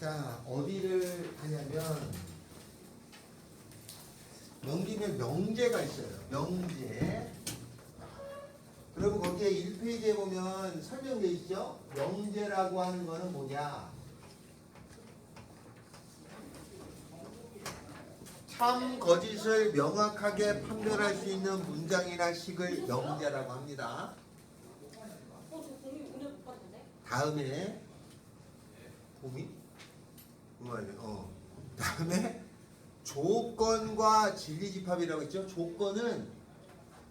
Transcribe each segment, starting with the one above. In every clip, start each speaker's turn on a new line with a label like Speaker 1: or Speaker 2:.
Speaker 1: 자, 어디를 하냐면 넘기면 명제가 있어요. 명제. 그리고 거기에 1페이지에 보면 설명되어 있죠? 명제라고 하는 거는 뭐냐? 참, 거짓을 명확하게 판별할 수 있는 문장이나 식을 명제라고 합니다.
Speaker 2: 저 공이 오늘 못 봤는데?
Speaker 1: 다음에 봄이? 다음에 조건과 진리집합이라고 했죠. 조건은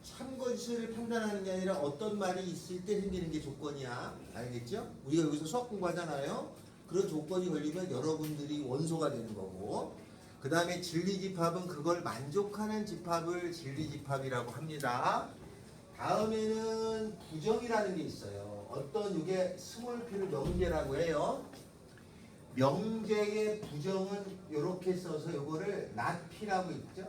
Speaker 1: 참거짓을 판단하는 게 아니라 어떤 말이 있을 때 생기는 게 조건이야. 알겠죠? 우리가 여기서 수학 공부하잖아요. 그런 조건이 걸리면 여러분들이 원소가 되는 거고, 그 다음에 진리집합은 그걸 만족하는 집합을 진리집합이라고 합니다. 다음에는 부정이라는 게 있어요. 어떤 이게 스몰피를 명제라고 해요. 명제의 부정은 이렇게 써서 이거를 not P라고 있죠.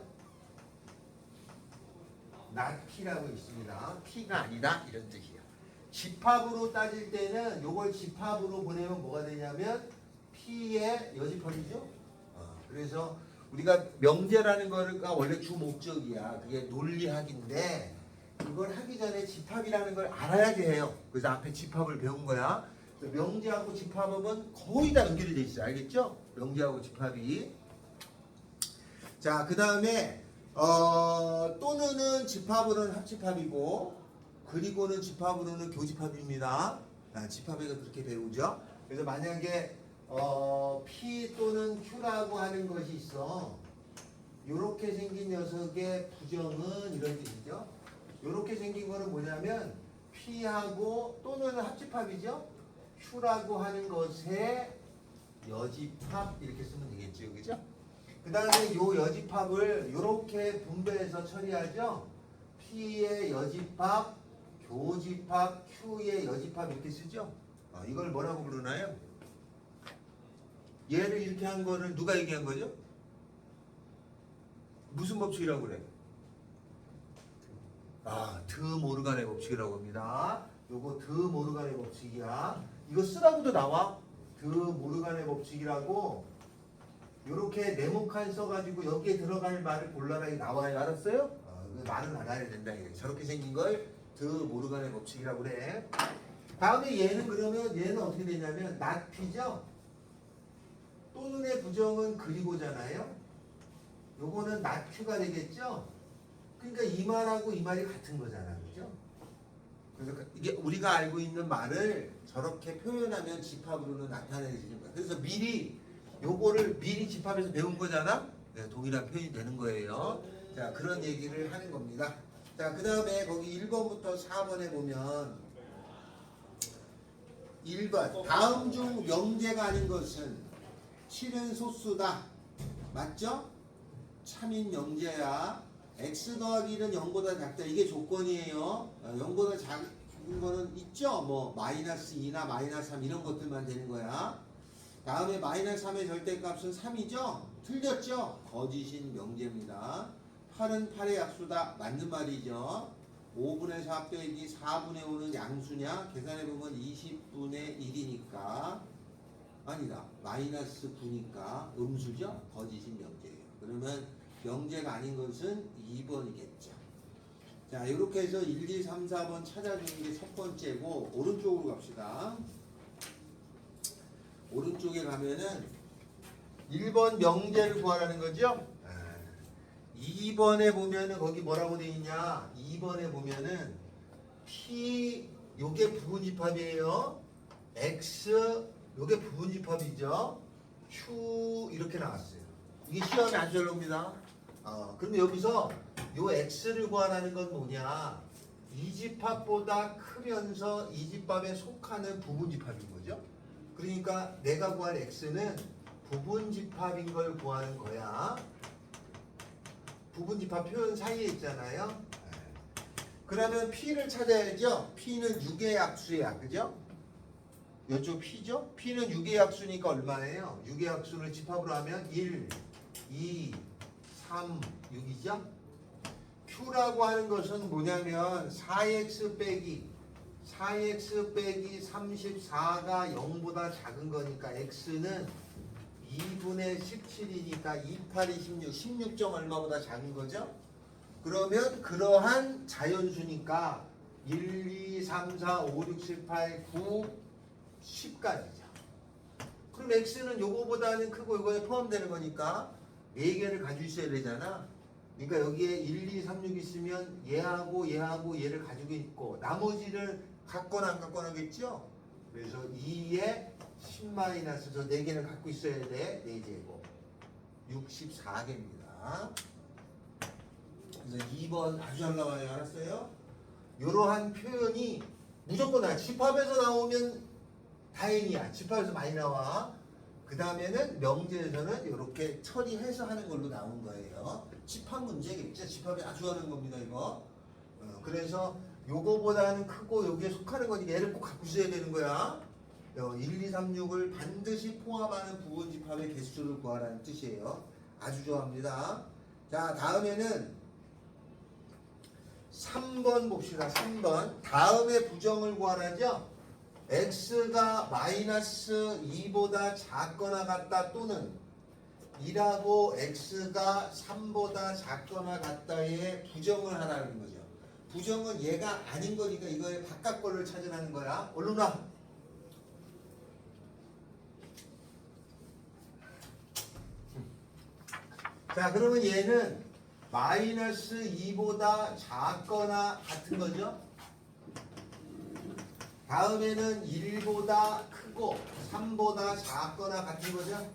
Speaker 1: not P라고 있습니다. P가 아니다 이런 뜻이에요. 집합으로 따질 때는 이걸 집합으로 보내면 뭐가 되냐면 P의 여집합이죠. 그래서 우리가 명제라는 거가 원래 주 목적이야. 그게 논리학인데 그걸 하기 전에 집합이라는 걸 알아야지 해요. 그래서 앞에 집합을 배운 거야. 명제하고 집합은 거의 다 연결이 돼 있어요. 알겠죠? 명제하고 집합이. 자, 그 다음에 또는은 집합으로는 합집합이고, 그리고는 집합으로는 교집합입니다. 집합에서 그렇게 배우죠. 그래서 만약에 P 또는 Q라고 하는 것이 있어. 요렇게 생긴 녀석의 부정은 이런 뜻이죠. 요렇게 생긴 거는 뭐냐면 P하고 또는 합집합이죠. Q라고 하는 것의 여집합 이렇게 쓰면 되겠죠. 그죠? 그 다음에 요 여집합을 요렇게 분배해서 처리하죠. P의 여집합, 교집합, Q의 여집합 이렇게 쓰죠. 이걸 뭐라고 부르나요? 얘를 이렇게 한 거를 누가 얘기한 거죠? 무슨 법칙이라고 그래? 드 모르간의 법칙이라고 합니다. 요거 드 모르간의 법칙이야. 이거 쓰라고도 나와. 드 모르간의 법칙이라고 요렇게 네모칸 써가지고 여기에 들어갈 말을 골라라 이 나와요. 알았어요? 말은 알아야 된다. 저렇게 생긴 걸 드 모르간의 법칙이라고 그래. 다음에 얘는 그러면 얘는 어떻게 되냐면 not P죠? 또는의 부정은 그리고잖아요. 요거는 not Q가 되겠죠? 그러니까 이 말하고 이 말이 같은 거잖아. 그죠? 그래서 이게 우리가 알고 있는 말을 저렇게 표현하면 집합으로는 나타내지는 거야. 그래서 미리 요거를 미리 집합에서 배운 거잖아. 네, 동일한 표현이 되는 거예요. 자, 그런 얘기를 하는 겁니다. 자, 그 다음에 거기 1번부터 4번에 보면 1번 다음 중 명제가 아닌 것은 7은 소수다. 맞죠? 참인 명제야. x 더하기 1은 0보다 작다. 이게 조건이에요. 0보다 작은 거는 있죠. 뭐 마이너스 2나 마이너스 3 이런 것들만 되는 거야. 다음에 마이너스 3의 절대값은 3이죠. 틀렸죠. 거짓인 명제입니다. 8은 8의 약수다. 맞는 말이죠. 5분의 4 빼기 4분의 5는 양수냐? 계산해보면 20분의 1이니까 아니다. 마이너스 9니까 음수죠. 거짓인 명제예요. 그러면 명제가 아닌 것은 2번이겠죠. 자, 이렇게 해서 1, 2, 3, 4번 찾아주는 게 첫 번째고, 오른쪽으로 갑시다. 오른쪽에 가면은 1번 명제를 구하라는 거죠. 2번에 보면은 거기 뭐라고 되어 있냐? 2번에 보면은 P 요게 부분집합이에요. X 요게 부분집합이죠. Q 이렇게 나왔어요. 이게 시험에 안 들어옵니다. 그럼 여기서 요 X를 구하라는 건 뭐냐? 이 집합보다 크면서 이 집합에 속하는 부분집합인 거죠. 그러니까 내가 구할 X는 부분집합인 걸 구하는 거야. 부분집합 표현 사이에 있잖아요. 그러면 P를 찾아야죠. P는 6의 약수야. 그죠? 이쪽 P죠? P는 6의 약수니까 얼마예요? 6의 약수를 집합으로 하면 1, 2, 3, 6이죠? Q라고 하는 것은 뭐냐면 4x 빼기 34가 0보다 작은 거니까 X는 2분의 17이니까 28이 16점 얼마보다 작은 거죠? 그러면 그러한 자연수니까 1, 2, 3, 4, 5, 6, 7, 8, 9, 10까지죠. 그럼 x는 요거보다는 크고 요거에 포함되는 거니까 4개를 가지고 있어야 되잖아. 그러니까 여기에 1, 2, 3, 6 있으면 얘하고 얘하고 얘를 가지고 있고 나머지를 갖거나 안 갖거나겠죠? 그래서 2에 10마이너스 저 4개를 갖고 있어야 돼. 4제곱 64개입니다. 그래서 2번 아주 잘 나와요. 알았어요? 이러한 표현이 무조건 나와. 집합에서 나오면 다행이야. 집합에서 많이 나와. 그 다음에는 명제에서는 이렇게 처리해서 하는 걸로 나온 거예요. 집합 문제겠죠. 집합에 아주 하는 겁니다. 이거. 그래서 요거보다는 크고 여기에 속하는 거니까 얘를 꼭 갖고 있어야 되는 거야. 1, 2, 3, 6을 반드시 포함하는 부분집합의 개수를 구하라는 뜻이에요. 아주 좋아합니다. 자, 다음에는 3번 봅시다. 3번. 다음에 부정을 구하라죠. x가 마이너스 2보다 작거나 같다 또는 2라고 x가 3보다 작거나 같다의 부정을 하라는 거죠. 부정은 얘가 아닌 거니까 이거의 바깥 거를 찾으라는 거야. 얼른 와. 자, 그러면 얘는 마이너스 2보다 작거나 같은 거죠. 다음에는 1보다 크고 3보다 작거나 같은 거죠.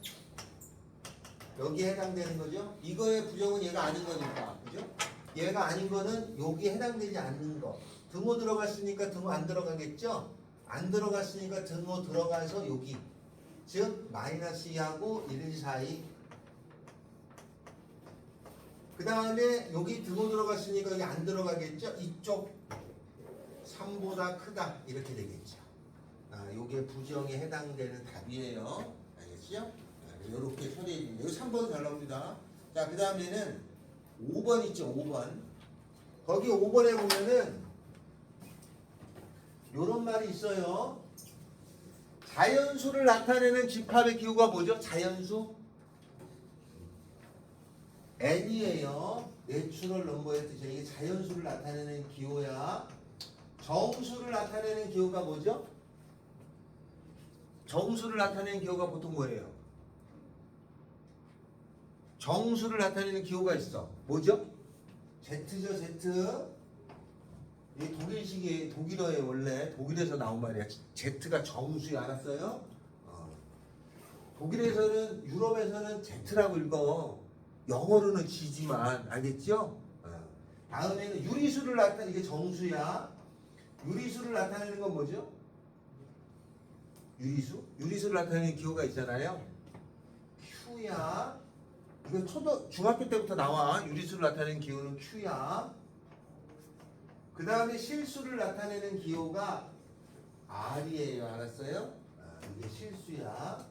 Speaker 1: 여기에 해당되는 거죠. 이거의 부정은 얘가 아닌 거니까. 그죠? 얘가 아닌 거는 여기에 해당되지 않는 거. 등호 들어갔으니까 등호 안 들어가겠죠? 안 들어갔으니까 등호 들어가서 여기. 즉 마이너스 2하고 1, 4, 2. 그 다음에 여기 등호 들어갔으니까 여기 안 들어가겠죠? 이쪽 3보다 크다 이렇게 되겠죠. 요게 부정에 해당되는 답이에요. 알겠죠? 이렇게 처리해 주면 여기 3번 잘 나옵니다. 자, 그 다음에는 5번 있죠. 5번. 거기 5번에 보면은 요런 말이 있어요. 자연수를 나타내는 집합의 기호가 뭐죠? 자연수? n이에요. 내추럴 넘버의 뜻이에요. 이게 자연수를 나타내는 기호야. 정수를 나타내는 기호가 뭐죠? 정수를 나타내는 기호가 보통 뭐예요? 정수를 나타내는 기호가 있어. 뭐죠? Z죠, Z. 이게 독일식이 독일어에 원래 독일에서 나온 말이야. Z가 정수야. 알았어요? 독일에서는 유럽에서는 Z라고 읽어. 영어로는 G지만 알겠죠? 다음에는 유리수를 나타내는 이게 정수야. 유리수를 나타내는 건 뭐죠? 유리수? 유리수를 나타내는 기호가 있잖아요. Q야. 이거 중학교 때부터 나와. 유리수를 나타내는 기호는 Q야. 그 다음에 실수를 나타내는 기호가 R이에요. 알았어요? 이게 실수야.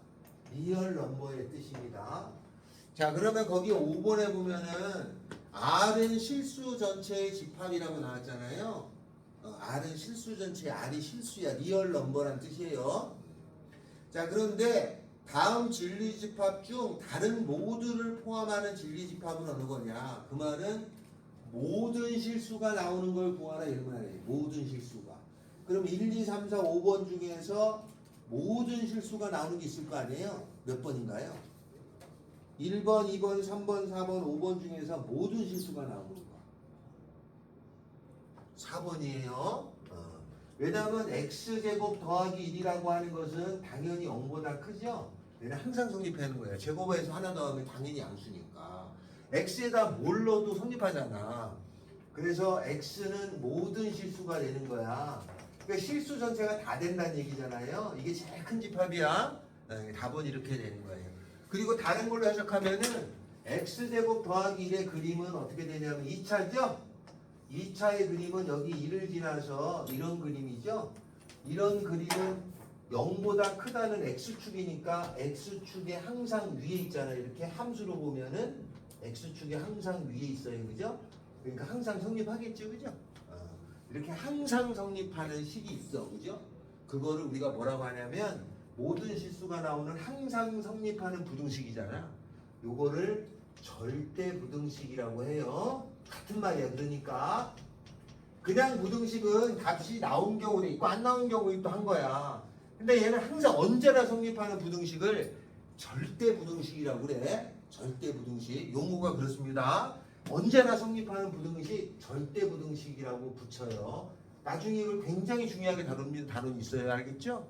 Speaker 1: 리얼 넘버의 뜻입니다. 자, 그러면 거기 5번에 보면은 R은 실수 전체의 집합이라고 나왔잖아요. R은 실수 전체, R이 실수야. 리얼 넘버란 뜻이에요. 자, 그런데 다음 진리집합 중 다른 모두를 포함하는 진리집합은 어느 거냐? 그 말은 모든 실수가 나오는 걸 구하라 이런 말이에요. 모든 실수가. 그럼 1, 2, 3, 4, 5번 중에서 모든 실수가 나오는 게 있을 거 아니에요? 몇 번인가요? 1번, 2번, 3번, 4번, 5번 중에서 모든 실수가 나오는 거. 4번이에요. 왜냐하면 x제곱 더하기 1이라고 하는 것은 당연히 0보다 크죠? 얘는 항상 성립하는 거예요. 제곱에서 하나 더하면 당연히 양수니까. x에다 뭘 넣어도 성립하잖아. 그래서 x는 모든 실수가 되는 거야. 그러니까 실수 전체가 다 된다는 얘기잖아요. 이게 제일 큰 집합이야. 답은 이렇게 되는 거예요. 그리고 다른 걸로 해석하면은 x제곱 더하기 1의 그림은 어떻게 되냐면 2차죠? 2차의 그림은 여기 1을 지나서 이런 그림이죠? 이런 그림은 0보다 크다는 x축이니까 x축에 항상 위에 있잖아요. 이렇게 함수로 보면은 x축에 항상 위에 있어요. 그죠? 그러니까 항상 성립하겠죠. 그죠? 이렇게 항상 성립하는 식이 있어. 그죠? 그거를 우리가 뭐라고 하냐면 모든 실수가 나오는 항상 성립하는 부등식이잖아. 요거를 절대 부등식이라고 해요. 같은 말이야. 그러니까 그냥 부등식은 값이 나온 경우도 있고 안 나온 경우도 있고 한 거야. 근데 얘는 항상 언제나 성립하는 부등식을 절대 부등식이라고 그래. 절대 부등식. 용어가 그렇습니다. 언제나 성립하는 부등식 절대 부등식이라고 붙여요. 나중에 이걸 굉장히 중요하게 다루는 단원이 있어요. 알겠죠?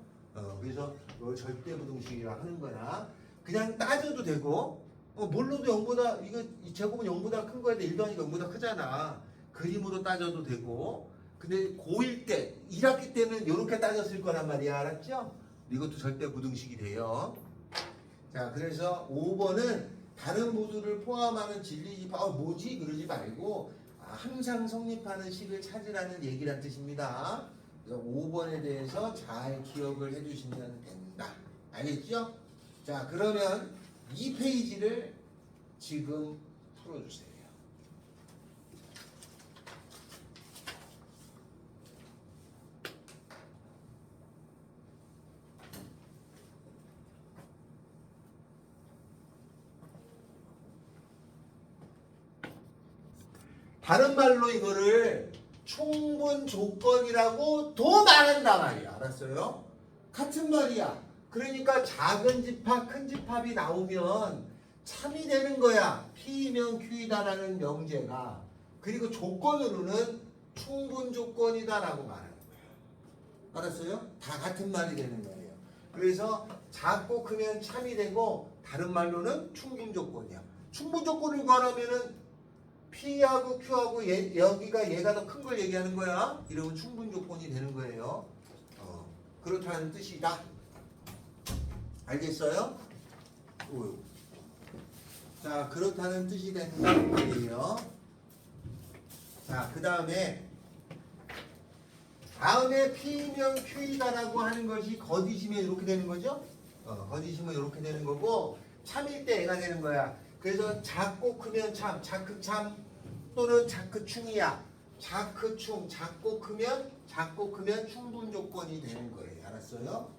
Speaker 1: 그래서 이걸 절대 부등식이라 하는 거야. 그냥 따져도 되고 뭘로도 0보다 이거 이 제곱은 0보다 큰 거에 1 더하니까 0보다 크잖아. 그림으로 따져도 되고. 근데 고1 때 1학기 때는 이렇게 따졌을 거란 말이야. 알았죠? 이것도 절대 부등식이 돼요. 자, 그래서 5번은 다른 모두를 포함하는 진리집합 뭐지? 그러지 말고 항상 성립하는 식을 찾으라는 얘기란 뜻입니다. 그래서 5번에 대해서 잘 기억을 해주시면 된다. 알겠죠? 자, 그러면 이 페이지를 지금 풀어주세요. 다른 말로 이거를 충분 조건이라고 더 말한다 말이야. 알았어요? 같은 말이야. 그러니까 작은 집합, 큰 집합이 나오면 참이 되는 거야. P이면 Q이다라는 명제가. 그리고 조건으로는 충분 조건이다라고 말하는 거야. 알았어요? 다 같은 말이 되는 거예요. 그래서 작고 크면 참이 되고 다른 말로는 충분 조건이야. 충분 조건을 구하려면은 P하고 Q하고 여기가 얘가 더 큰 걸 얘기하는 거야. 이러면 충분 조건이 되는 거예요. 그렇다는 뜻이다. 알겠어요? 자, 그렇다는 뜻이 된다는 말이에요. 자, 그 다음에 P면 Q이다라고 하는 것이 거짓이면 이렇게 되는 거죠? 거짓이면 이렇게 되는 거고 참일 때 애가 되는 거야. 그래서 작고 크면 참, 자크참 또는 자크충이야. 자크충, 작고 크면 충분 조건이 되는 거예요. 알았어요?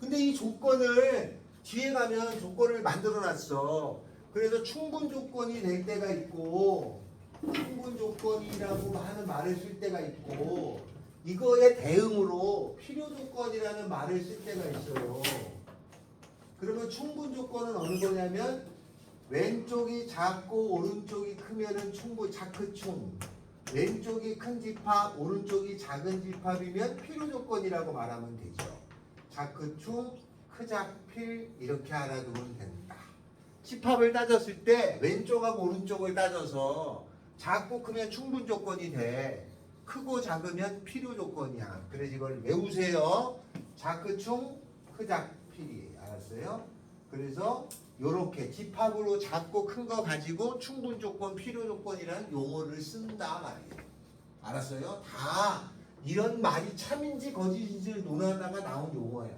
Speaker 1: 근데 이 조건을 뒤에 가면 조건을 만들어 놨어. 그래서 충분 조건이 될 때가 있고 충분 조건이라고 하는 말을 쓸 때가 있고 이거에 대응으로 필요 조건이라는 말을 쓸 때가 있어요. 그러면 충분 조건은 어느 거냐면 왼쪽이 작고 오른쪽이 크면은 자크충. 왼쪽이 큰 집합, 오른쪽이 작은 집합이면 필요 조건이라고 말하면 되죠. 자크충, 크작필 이렇게 알아두면 된다. 집합을 따졌을 때 왼쪽하고 오른쪽을 따져서 작고 크면 충분 조건이 돼. 크고 작으면 필요 조건이야. 그래서 이걸 외우세요. 자크충, 크작필이. 알았어요? 그래서 요렇게 집합으로 작고 큰 거 가지고 충분 조건, 필요 조건이라는 용어를 쓴다 말이에요. 알았어요? 다 이런 말이 참인지 거짓인지를 논하다가 나온 용어야.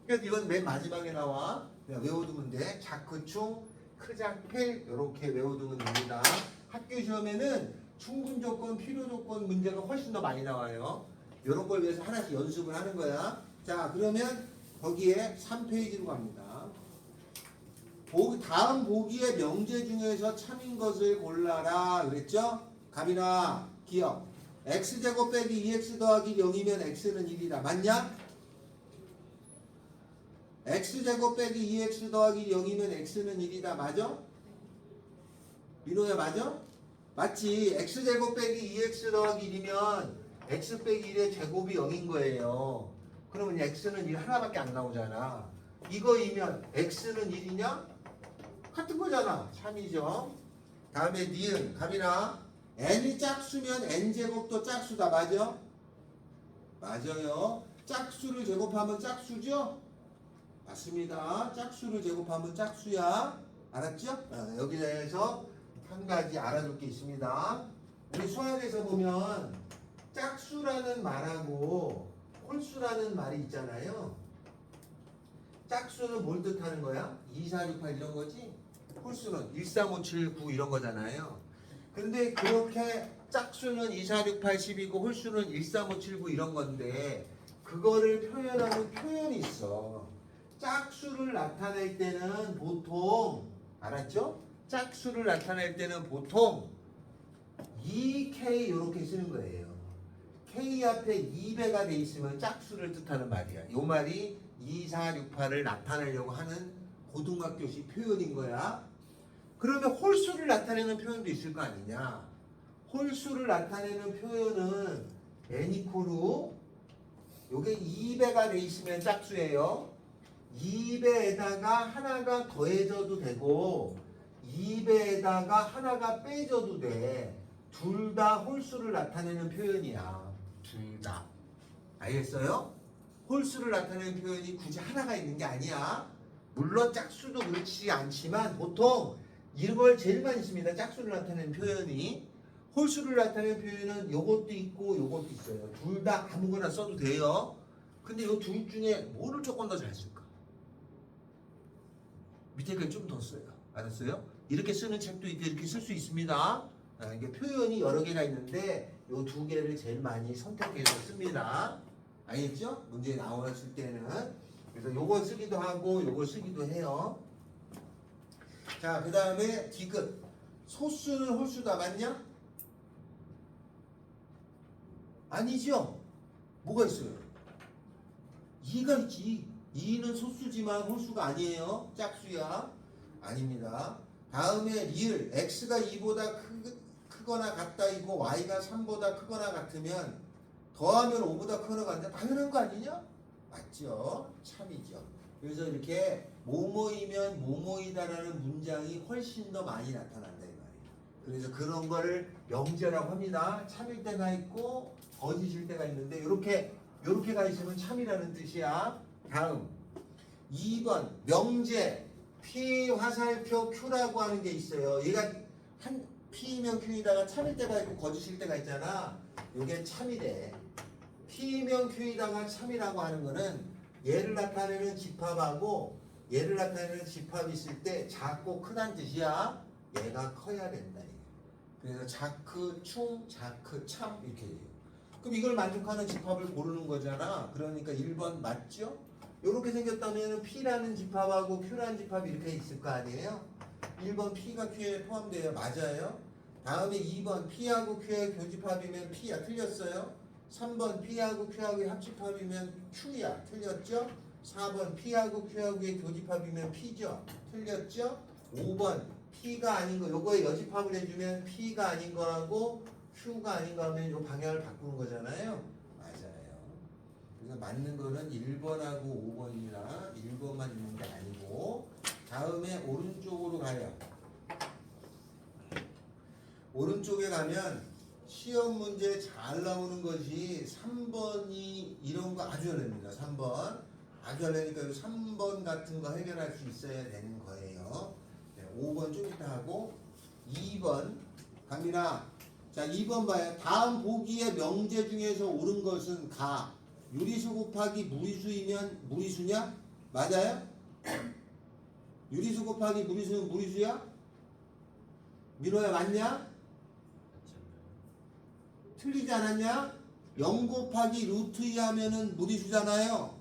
Speaker 1: 그러니까 이건 맨 마지막에 나와. 그냥 외워두면 돼. 자크충, 크작필 이렇게 외워두면 됩니다. 학교 시험에는 충분 조건, 필요 조건 문제가 훨씬 더 많이 나와요. 이런 걸 위해서 하나씩 연습을 하는 거야. 자, 그러면 거기에 3페이지로 갑니다. 다음 보기의 명제 중에서 참인 것을 골라라 그랬죠? 가빈아 기억. x제곱 빼기 2x 더하기 0이면 x는 1이다. 맞냐? x제곱 빼기 2x 더하기 0이면 x는 1이다. 맞아? 민호야 맞아? 맞지? x제곱 빼기 2x 더하기 1이면 x 빼기 1의 제곱이 0인 거예요. 그러면 x는 1 하나밖에 안 나오잖아. 이거이면 x는 1이냐? 같은 거잖아. 참이죠. 다음에 니은 가빈아 n이 짝수면 n제곱도 짝수다. 맞아? 맞아요. 짝수를 제곱하면 짝수죠? 맞습니다. 짝수를 제곱하면 짝수야. 알았죠? 여기 대해서 한 가지 알아둘 게 있습니다. 우리 수학에서 보면 짝수라는 말하고 홀수라는 말이 있잖아요. 짝수는 뭘 뜻하는 거야? 2, 4, 6, 8 이런 거지? 홀수는 1, 3, 5, 7, 9 이런 거잖아요. 근데 그렇게 짝수는 2, 4, 6, 8, 10이고 홀수는 1, 3, 5, 7, 9 이런 건데 그거를 표현하는 표현이 있어. 짝수를 나타낼 때는 보통 알았죠? 짝수를 나타낼 때는 보통 2K 이렇게 쓰는 거예요. K 앞에 2배가 돼 있으면 짝수를 뜻하는 말이야. 이 말이 2, 4, 6, 8을 나타내려고 하는 고등학교식 표현인 거야. 그러면 홀수를 나타내는 표현도 있을 거 아니냐. 홀수를 나타내는 표현은 n 이코로 요게 2배가 돼 있으면 짝수예요. 2배에다가 하나가 더해져도 되고 2배에다가 하나가 빼져도 돼. 둘 다 홀수를 나타내는 표현이야. 둘 다. 알겠어요? 홀수를 나타내는 표현이 굳이 하나가 있는 게 아니야. 물론 짝수도 그렇지 않지만 보통 이걸 제일 많이 씁니다. 짝수를 나타내는 표현이. 홀수를 나타내는 표현은 요것도 있고 요것도 있어요. 둘 다 아무거나 써도 돼요. 근데 요 둘 중에 뭐를 조금 더 잘 쓸까? 밑에 걸 좀 더 써요. 알았어요? 이렇게 쓰는 책도 있고 이렇게 쓸 수 있습니다. 이게 표현이 여러 개가 있는데 요 두 개를 제일 많이 선택해서 씁니다. 알겠죠? 문제 나왔을 때는. 그래서 요거 쓰기도 하고 요거 쓰기도 해요. 자, 그 다음에 디귿. 소수는 홀수다 맞냐? 아니죠? 뭐가 있어요? 2가 있지. 2는 소수지만 홀수가 아니에요. 짝수야. 아닙니다. 다음에 리을. x가 2보다 크거나 같다이고 y가 3보다 크거나 같으면 더하면 5보다 크거나 같다. 당연한 거 아니냐? 맞죠? 참이죠. 그래서 이렇게 뭐뭐이면 뭐뭐이다라는 문장이 훨씬 더 많이 나타난다 이 말이에요. 그래서 그런 거를 명제라고 합니다. 참일 때가 있고 거짓일 때가 있는데 요렇게가 있으면 참이라는 뜻이야. 다음 2번 명제 P 화살표 Q라고 하는 게 있어요. 얘가 한 P이면 Q이다가 참일 때가 있고 거짓일 때가 있잖아. 요게 참이래. P이면 Q이다가 참이라고 하는 거는 얘를 나타내는 집합하고 얘를 나타내는 집합이 있을 때 작고 크다는 뜻이야. 얘가 커야 된다. 그래서 자크, 충, 자크, 참 이렇게 돼요. 그럼 이걸 만족하는 집합을 고르는 거잖아. 그러니까 1번 맞죠? 이렇게 생겼다면 P라는 집합하고 Q라는 집합이 이렇게 있을 거 아니에요? 1번 P가 Q에 포함돼요. 맞아요. 다음에 2번 P하고 Q의 교집합이면 P야. 틀렸어요. 3번 P하고 Q하고의 합집합이면 Q야. 틀렸죠? 4번 P하고 Q하고의 교집합이면 P죠. 틀렸죠? 5번 P가 아닌 거 요거에 여집합을 해주면 P가 아닌 거하고 Q가 아닌 거 하면 요 방향을 바꾸는 거잖아요. 맞아요. 그래서 맞는 거는 1번하고 5번이나 1번만 있는 게 아니고 다음에 오른쪽으로 가요. 오른쪽에 가면 시험 문제 잘 나오는 것이 3번이 이런 거 아주 어렵습니다. 3번 아주 어려우니까 3번 같은 거 해결할 수 있어야 되는 거예요. 5번 좀 이따 하고 2번 갑니다. 자 2번 봐요. 다음 보기의 명제 중에서 옳은 것은 가. 유리수 곱하기 무리수이면 무리수냐? 맞아요? 유리수 곱하기 무리수는 무리수야? 민호야 맞냐? 틀리지 않았냐? 0 곱하기 루트 2 하면은 무리수잖아요.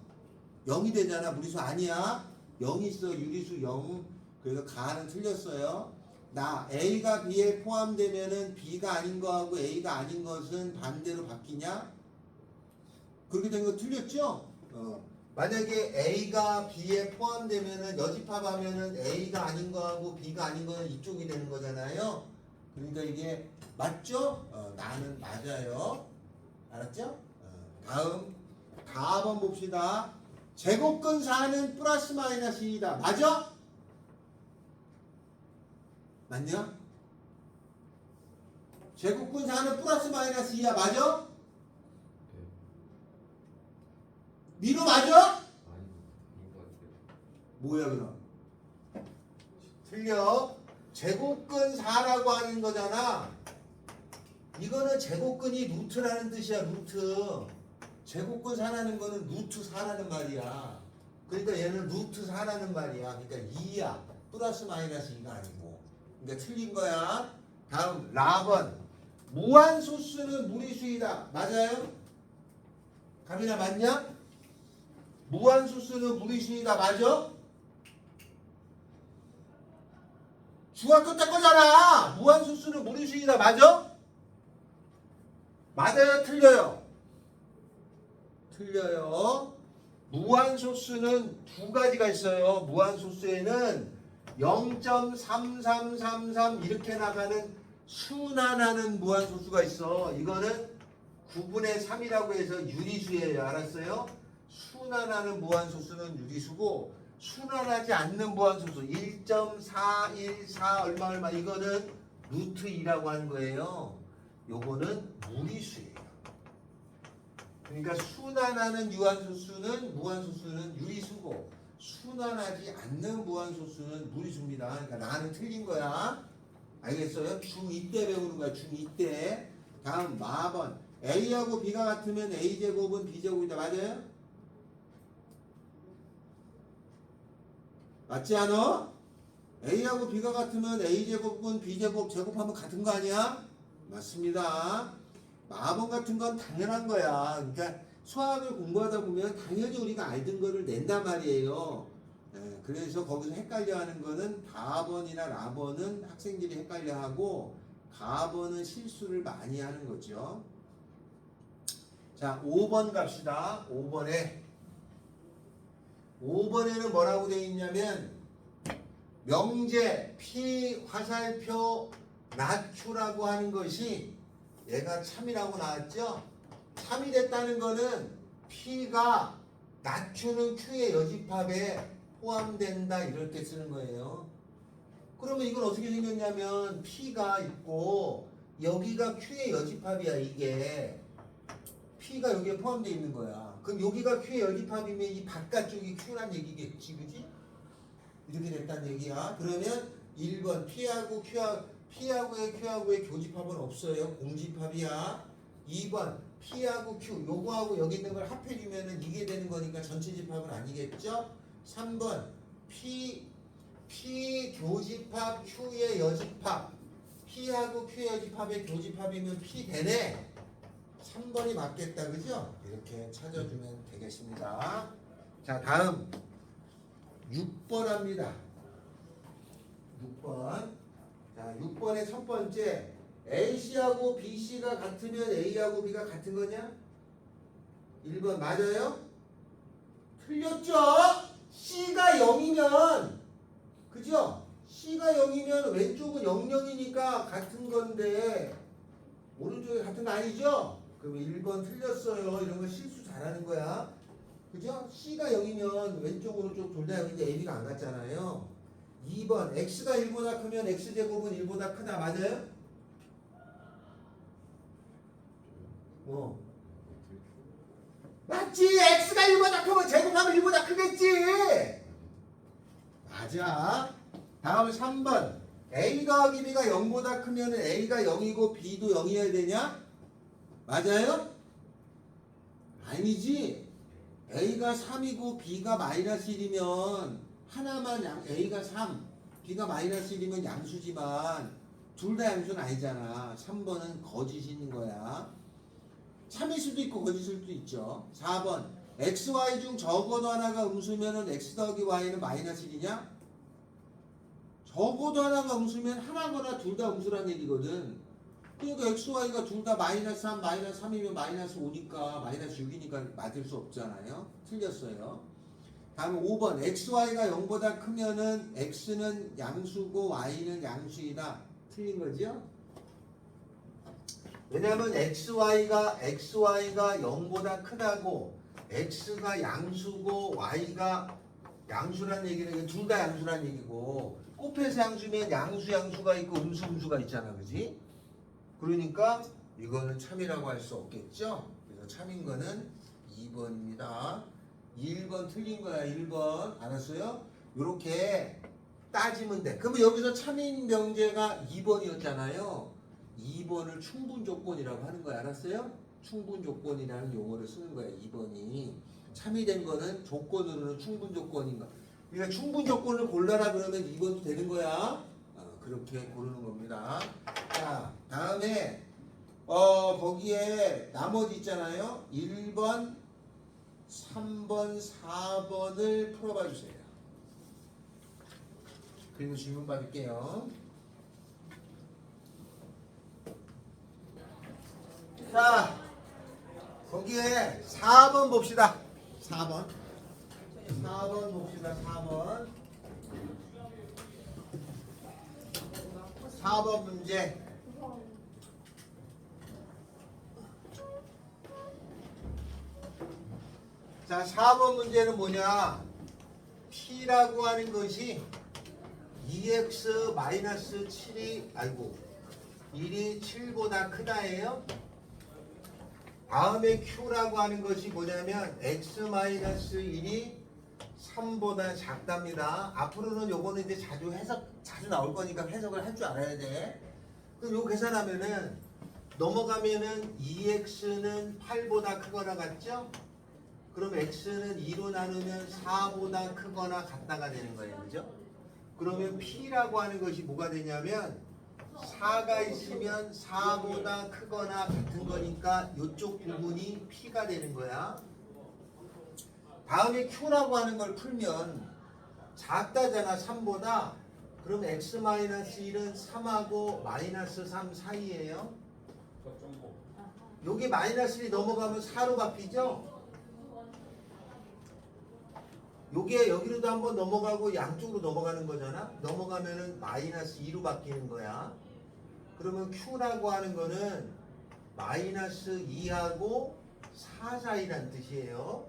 Speaker 1: 0이 되잖아. 무리수 아니야. 0이 있어. 유리수 0. 그래서 가는 틀렸어요. 나 A가 B에 포함되면은 B가 아닌 거하고 A가 아닌 것은 반대로 바뀌냐? 그렇게 된 거 틀렸죠? 만약에 A가 B에 포함되면은 여집합하면은 A가 아닌 거하고 B가 아닌 거는 이쪽이 되는 거잖아요. 그러니까 이게 맞죠? 나는 맞아요. 알았죠? 다음 4번 봅시다. 제곱근 4는 플러스 마이너스 2이다. 맞아? 맞냐? 제곱근 4는 플러스 마이너스 2야. 맞아? 민호 맞아? 뭐야 그럼? 틀려. 제곱근 4라고 하는 거잖아. 이거는 제곱근이 루트라는 뜻이야. 루트. 제곱근 4라는 거는 루트 4라는 말이야. 그러니까 얘는 루트 4라는 말이야. 그러니까 2야. 플러스 마이너스 2가 아니고. 그러니까 틀린 거야. 다음 라번. 무한소수는 무리수이다. 맞아요? 가민아 맞냐? 무한소수는 무리수이다. 맞아? 중학교 때 거잖아. 무한소수는 무리수이다. 맞아? 맞아요? 틀려요? 틀려요. 무한소수는 두 가지가 있어요. 무한소수에는 0.3333 이렇게 나가는 순환하는 무한소수가 있어. 이거는 9분의 3이라고 해서 유리수예요. 알았어요? 순환하는 무한소수는 유리수고 순환하지 않는 무한소수 1.414 얼마 이거는 루트 2라고 하는 거예요. 요거는 무리수예요. 그러니까 순환하는 무한소수는 유리수고 순환하지 않는 무한소수는 무리수입니다. 그러니까 나는 틀린 거야. 알겠어요? 중2 때 배우는 거야. 중2 때. 다음 마번. A하고 B가 같으면 A제곱은 B제곱이다. 맞아요? 맞지 않아? A하고 B가 같으면 A제곱은 B제곱 제곱하면 같은 거 아니야? 맞습니다. 마번 같은 건 당연한 거야. 그러니까 수학을 공부하다 보면 당연히 우리가 알던 거를 낸단 말이에요. 그래서 거기서 헷갈려하는 거는 다번이나 라번은 학생들이 헷갈려하고 가번은 실수를 많이 하는 거죠. 자, 5번 갑시다. 5번에는 뭐라고 되어 있냐면 명제 P 화살표 낮추라고 하는 것이 얘가 참이라고 나왔죠? 참이 됐다는 거는 P가 낮추는 Q의 여집합에 포함된다 이렇게 쓰는 거예요. 그러면 이건 어떻게 생겼냐면 P가 있고 여기가 Q의 여집합이야. 이게 P가 여기에 포함되어 있는 거야. 그럼 여기가 Q의 여집합이면 이 바깥쪽이 Q란 얘기겠지, 그지? 이렇게 됐다는 얘기야. 그러면 1번 P하고의 Q하고의 교집합은 없어요. 공집합이야. 2번 P하고 Q 요거하고 여기 있는 걸 합해주면은 이게 되는 거니까 전체 집합은 아니겠죠? 3번 P 교집합 Q의 여집합 P하고 Q의 여집합의 교집합이면 P 되네. 3번이 맞겠다. 그죠? 이렇게 찾아주면 되겠습니다. 자, 다음 6번 합니다. 6번. 자, 6번의 첫 번째 AC하고 BC가 같으면 A하고 B가 같은 거냐? 1번 맞아요? 틀렸죠? C가 0이면 그죠? C가 0이면 왼쪽은 00이니까 같은 건데 오른쪽이 같은 거 아니죠? 그럼 1번 틀렸어요. 이런 거 실수 잘하는 거야. 그죠? C가 0이면 왼쪽 오른쪽 둘 다 0인데 AB가 안 같잖아요. 2번 X가 1보다 크면 X제곱은 1보다 크다. 맞아요? 맞지? X가 1보다 크면 제곱하면 1보다 크겠지? 맞아. 다음 3번 A 더하기 B가 0보다 크면 A가 0이고 B도 0이어야 되냐? 맞아요? 아니지. A가 3이고 B가 마이너스 1이면 하나만 A가 3, B가 마이너스 1이면 양수지만 둘 다 양수는 아니잖아. 3번은 거짓인 거야. 참일 수도 있고 거짓일 수도 있죠. 4번 X, Y 중 적어도 하나가 음수면 X 더하기 Y는 마이너스 1이냐? 적어도 하나가 음수면 하나거나 둘 다 음수란 얘기거든. 그러니까 X, Y가 둘 다 마이너스 3, 마이너스 3이면 마이너스 5니까 마이너스 6이니까 맞을 수 없잖아요. 틀렸어요. 다음 5번 X, Y가 0보다 크면은 X는 양수고 Y는 양수이다. 틀린 거죠? 왜냐면 XY가 0보다 크다고 X가 양수고 Y가 양수란 얘기는 둘 다 양수란 얘기고 곱해서 양수면 양수가 있고 음수가 있잖아. 그지? 그러니까 이거는 참이라고 할 수 없겠죠? 그래서 참인 거는 2번입니다. 1번 틀린 거야. 1번. 알았어요? 요렇게 따지면 돼. 그러면 여기서 참인 명제가 2번이었잖아요. 2번을 충분 조건이라고 하는 거야. 알았어요? 충분 조건이라는 용어를 쓰는 거야. 2번이. 참이 된 거는 조건으로는 충분 조건인 거. 그러니까 충분 조건을 골라라 그러면 2번도 되는 거야. 그렇게 고르는 겁니다. 자, 다음에 거기에 나머지 있잖아요. 1번, 3번, 4번을 풀어봐 주세요. 그리고 질문 받을게요. 자, 거기에 4번 봅시다. 4번. 4번 봅시다. 4번. 4번 문제. 자, 4번 문제는 뭐냐? P라고 하는 것이 2x-7이, 아이고, 1이 7보다 크다예요. 다음에 Q라고 하는 것이 뭐냐면 x-1이 3보다 작답니다. 앞으로는 요거는 이제 자주 나올 거니까 해석을 할 줄 알아야 돼. 그럼 요 계산하면은 넘어가면은 2x는 8보다 크거나 같죠? 그럼 x는 2로 나누면 4보다 크거나 같다가 되는 거예요. 그죠? 그러면 P라고 하는 것이 뭐가 되냐면 4가 있으면 4보다 크거나 같은 거니까 이쪽 부분이 P가 되는 거야. 다음에 Q라고 하는 걸 풀면 작다잖아 3보다. 그럼 x-1은 3하고 -3 사이예요. 여기 -1이 넘어가면 4로 바뀌죠? 요게 여기로도 한번 넘어가고 양쪽으로 넘어가는 거잖아. 넘어가면은 -2로 바뀌는 거야. 그러면 Q라고 하는 거는 -2하고 4 사이란 뜻이에요.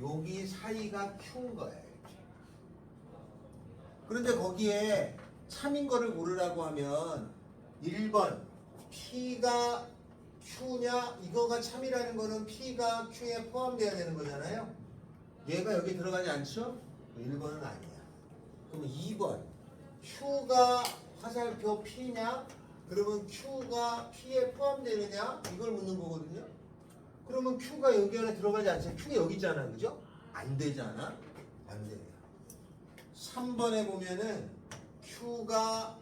Speaker 1: 여기 사이가 Q인 거야. 이렇게. 그런데 거기에 참인 거를 고르라고 하면 1번 P가 Q냐? 이거가 참이라는 거는 P가 Q에 포함되어야 되는 거잖아요. 얘가 여기 들어가지 않죠? 1번은 아니야. 그럼 2번 Q가 화살표 P냐? 그러면 Q가 P에 포함되느냐? 이걸 묻는 거거든요. 그러면 Q가 여기 안에 들어가지 않죠? Q가 여기 있잖아. 그죠? 안 되잖아. 안 돼요. 3번에 보면은 Q가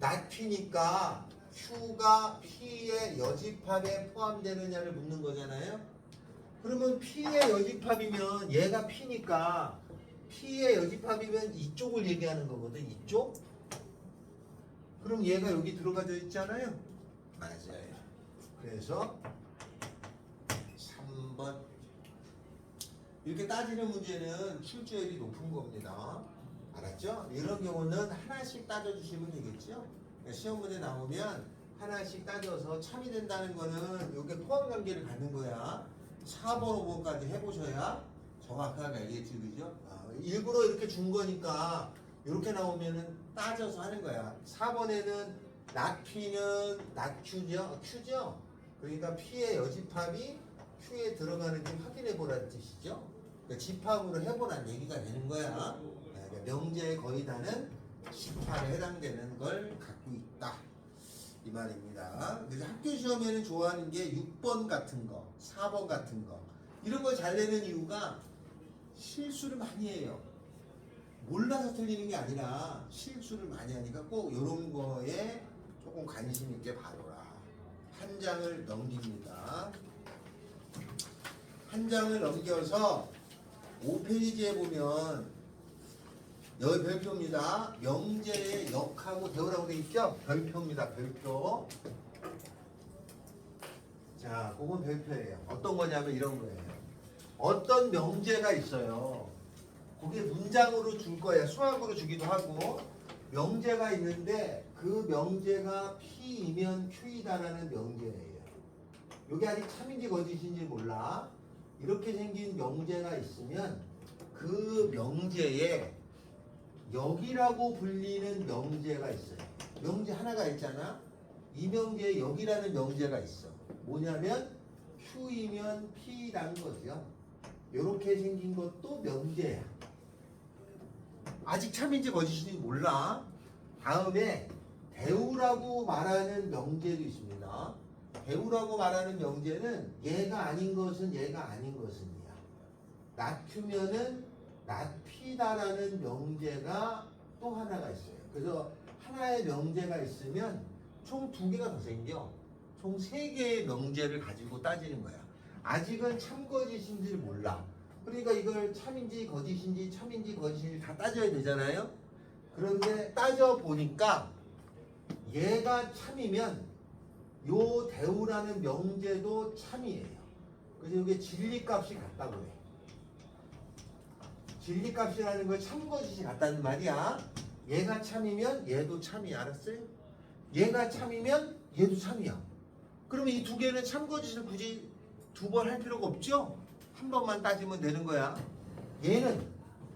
Speaker 1: not P니까 Q가 P의 여집합에 포함되느냐를 묻는 거잖아요. 그러면 P의 여집합이면 얘가 P니까 P의 여집합이면 이쪽을 얘기하는 거거든. 이쪽. 그럼 얘가 여기 들어가져 있잖아요. 맞아요. 그래서 3번 이렇게 따지는 문제는 출제율이 높은 겁니다. 알았죠? 이런 경우는 하나씩 따져주시면 되겠죠? 시험 문제 나오면 하나씩 따져서 참이 된다는 거는 이게 포함관계를 갖는 거야. 4번, 5번까지 해보셔야 정확하게 알겠지, 그죠? 일부러 이렇게 준 거니까 이렇게 나오면은 따져서 하는 거야. 4번에는 not P는 not Q죠? Q죠? 그러니까 P의 여집합이 Q에 들어가는지 확인해 보라는 뜻이죠. 그러니까 집합으로 해보라는 얘기가 되는 거야. 그러니까 명제의 거의 다는 집합에 해당되는 걸 갖고 있다. 이 말입니다. 그래서 학교 시험에는 좋아하는 게 6번 같은 거, 4번 같은 거 이런 걸 잘 내는 이유가 실수를 많이 해요. 몰라서 틀리는 게 아니라 실수를 많이 하니까 꼭 이런 거에 조금 관심 있게 봐둬라. 한 장을 넘깁니다. 한 장을 넘겨서 5페이지에 보면 여기 별표입니다. 명제의 역하고 대우라고 되어 있죠? 별표입니다. 별표. 자, 그건 별표예요. 어떤 거냐면 이런 거예요. 어떤 명제가 있어요. 그게 문장으로 줄 거예요. 수학으로 주기도 하고 명제가 있는데 그 명제가 P이면 Q이다라는 명제예요. 이게 아직 참인지 거짓인지 몰라. 이렇게 생긴 명제가 있으면 그 명제에 여기라고 불리는 명제가 있어요. 명제 하나가 있잖아. 이 명제에 여기라는 명제가 있어. 뭐냐면 Q이면 P라는 거죠. 이렇게 생긴 것도 명제야. 아직 참인지 거짓인지 몰라. 다음에 대우라고 말하는 명제도 있습니다. 대우라고 말하는 명제는 얘가 아닌 것은 얘가 아닌 것은이야. 낮추면은 낮피다라는 명제가 또 하나가 있어요. 그래서 하나의 명제가 있으면 총 2개가 더 생겨. 총 3개의 명제를 가지고 따지는 거야. 아직은 참거짓인지를 몰라. 그러니까 이걸 참인지 거짓인지 참인지 거짓인지 다 따져야 되잖아요. 그런데 따져보니까 얘가 참이면 요 대우라는 명제도 참이에요. 그래서 이게 진리값이 같다고 해. 진리값이라는 걸 참거짓이 같다는 말이야. 얘가 참이면 얘도 참이야. 알았어요? 얘가 참이면 얘도 참이야. 그러면 이 두 개는 참거짓을 굳이 두 번 할 필요가 없죠? 한 번만 따지면 되는 거야. 얘는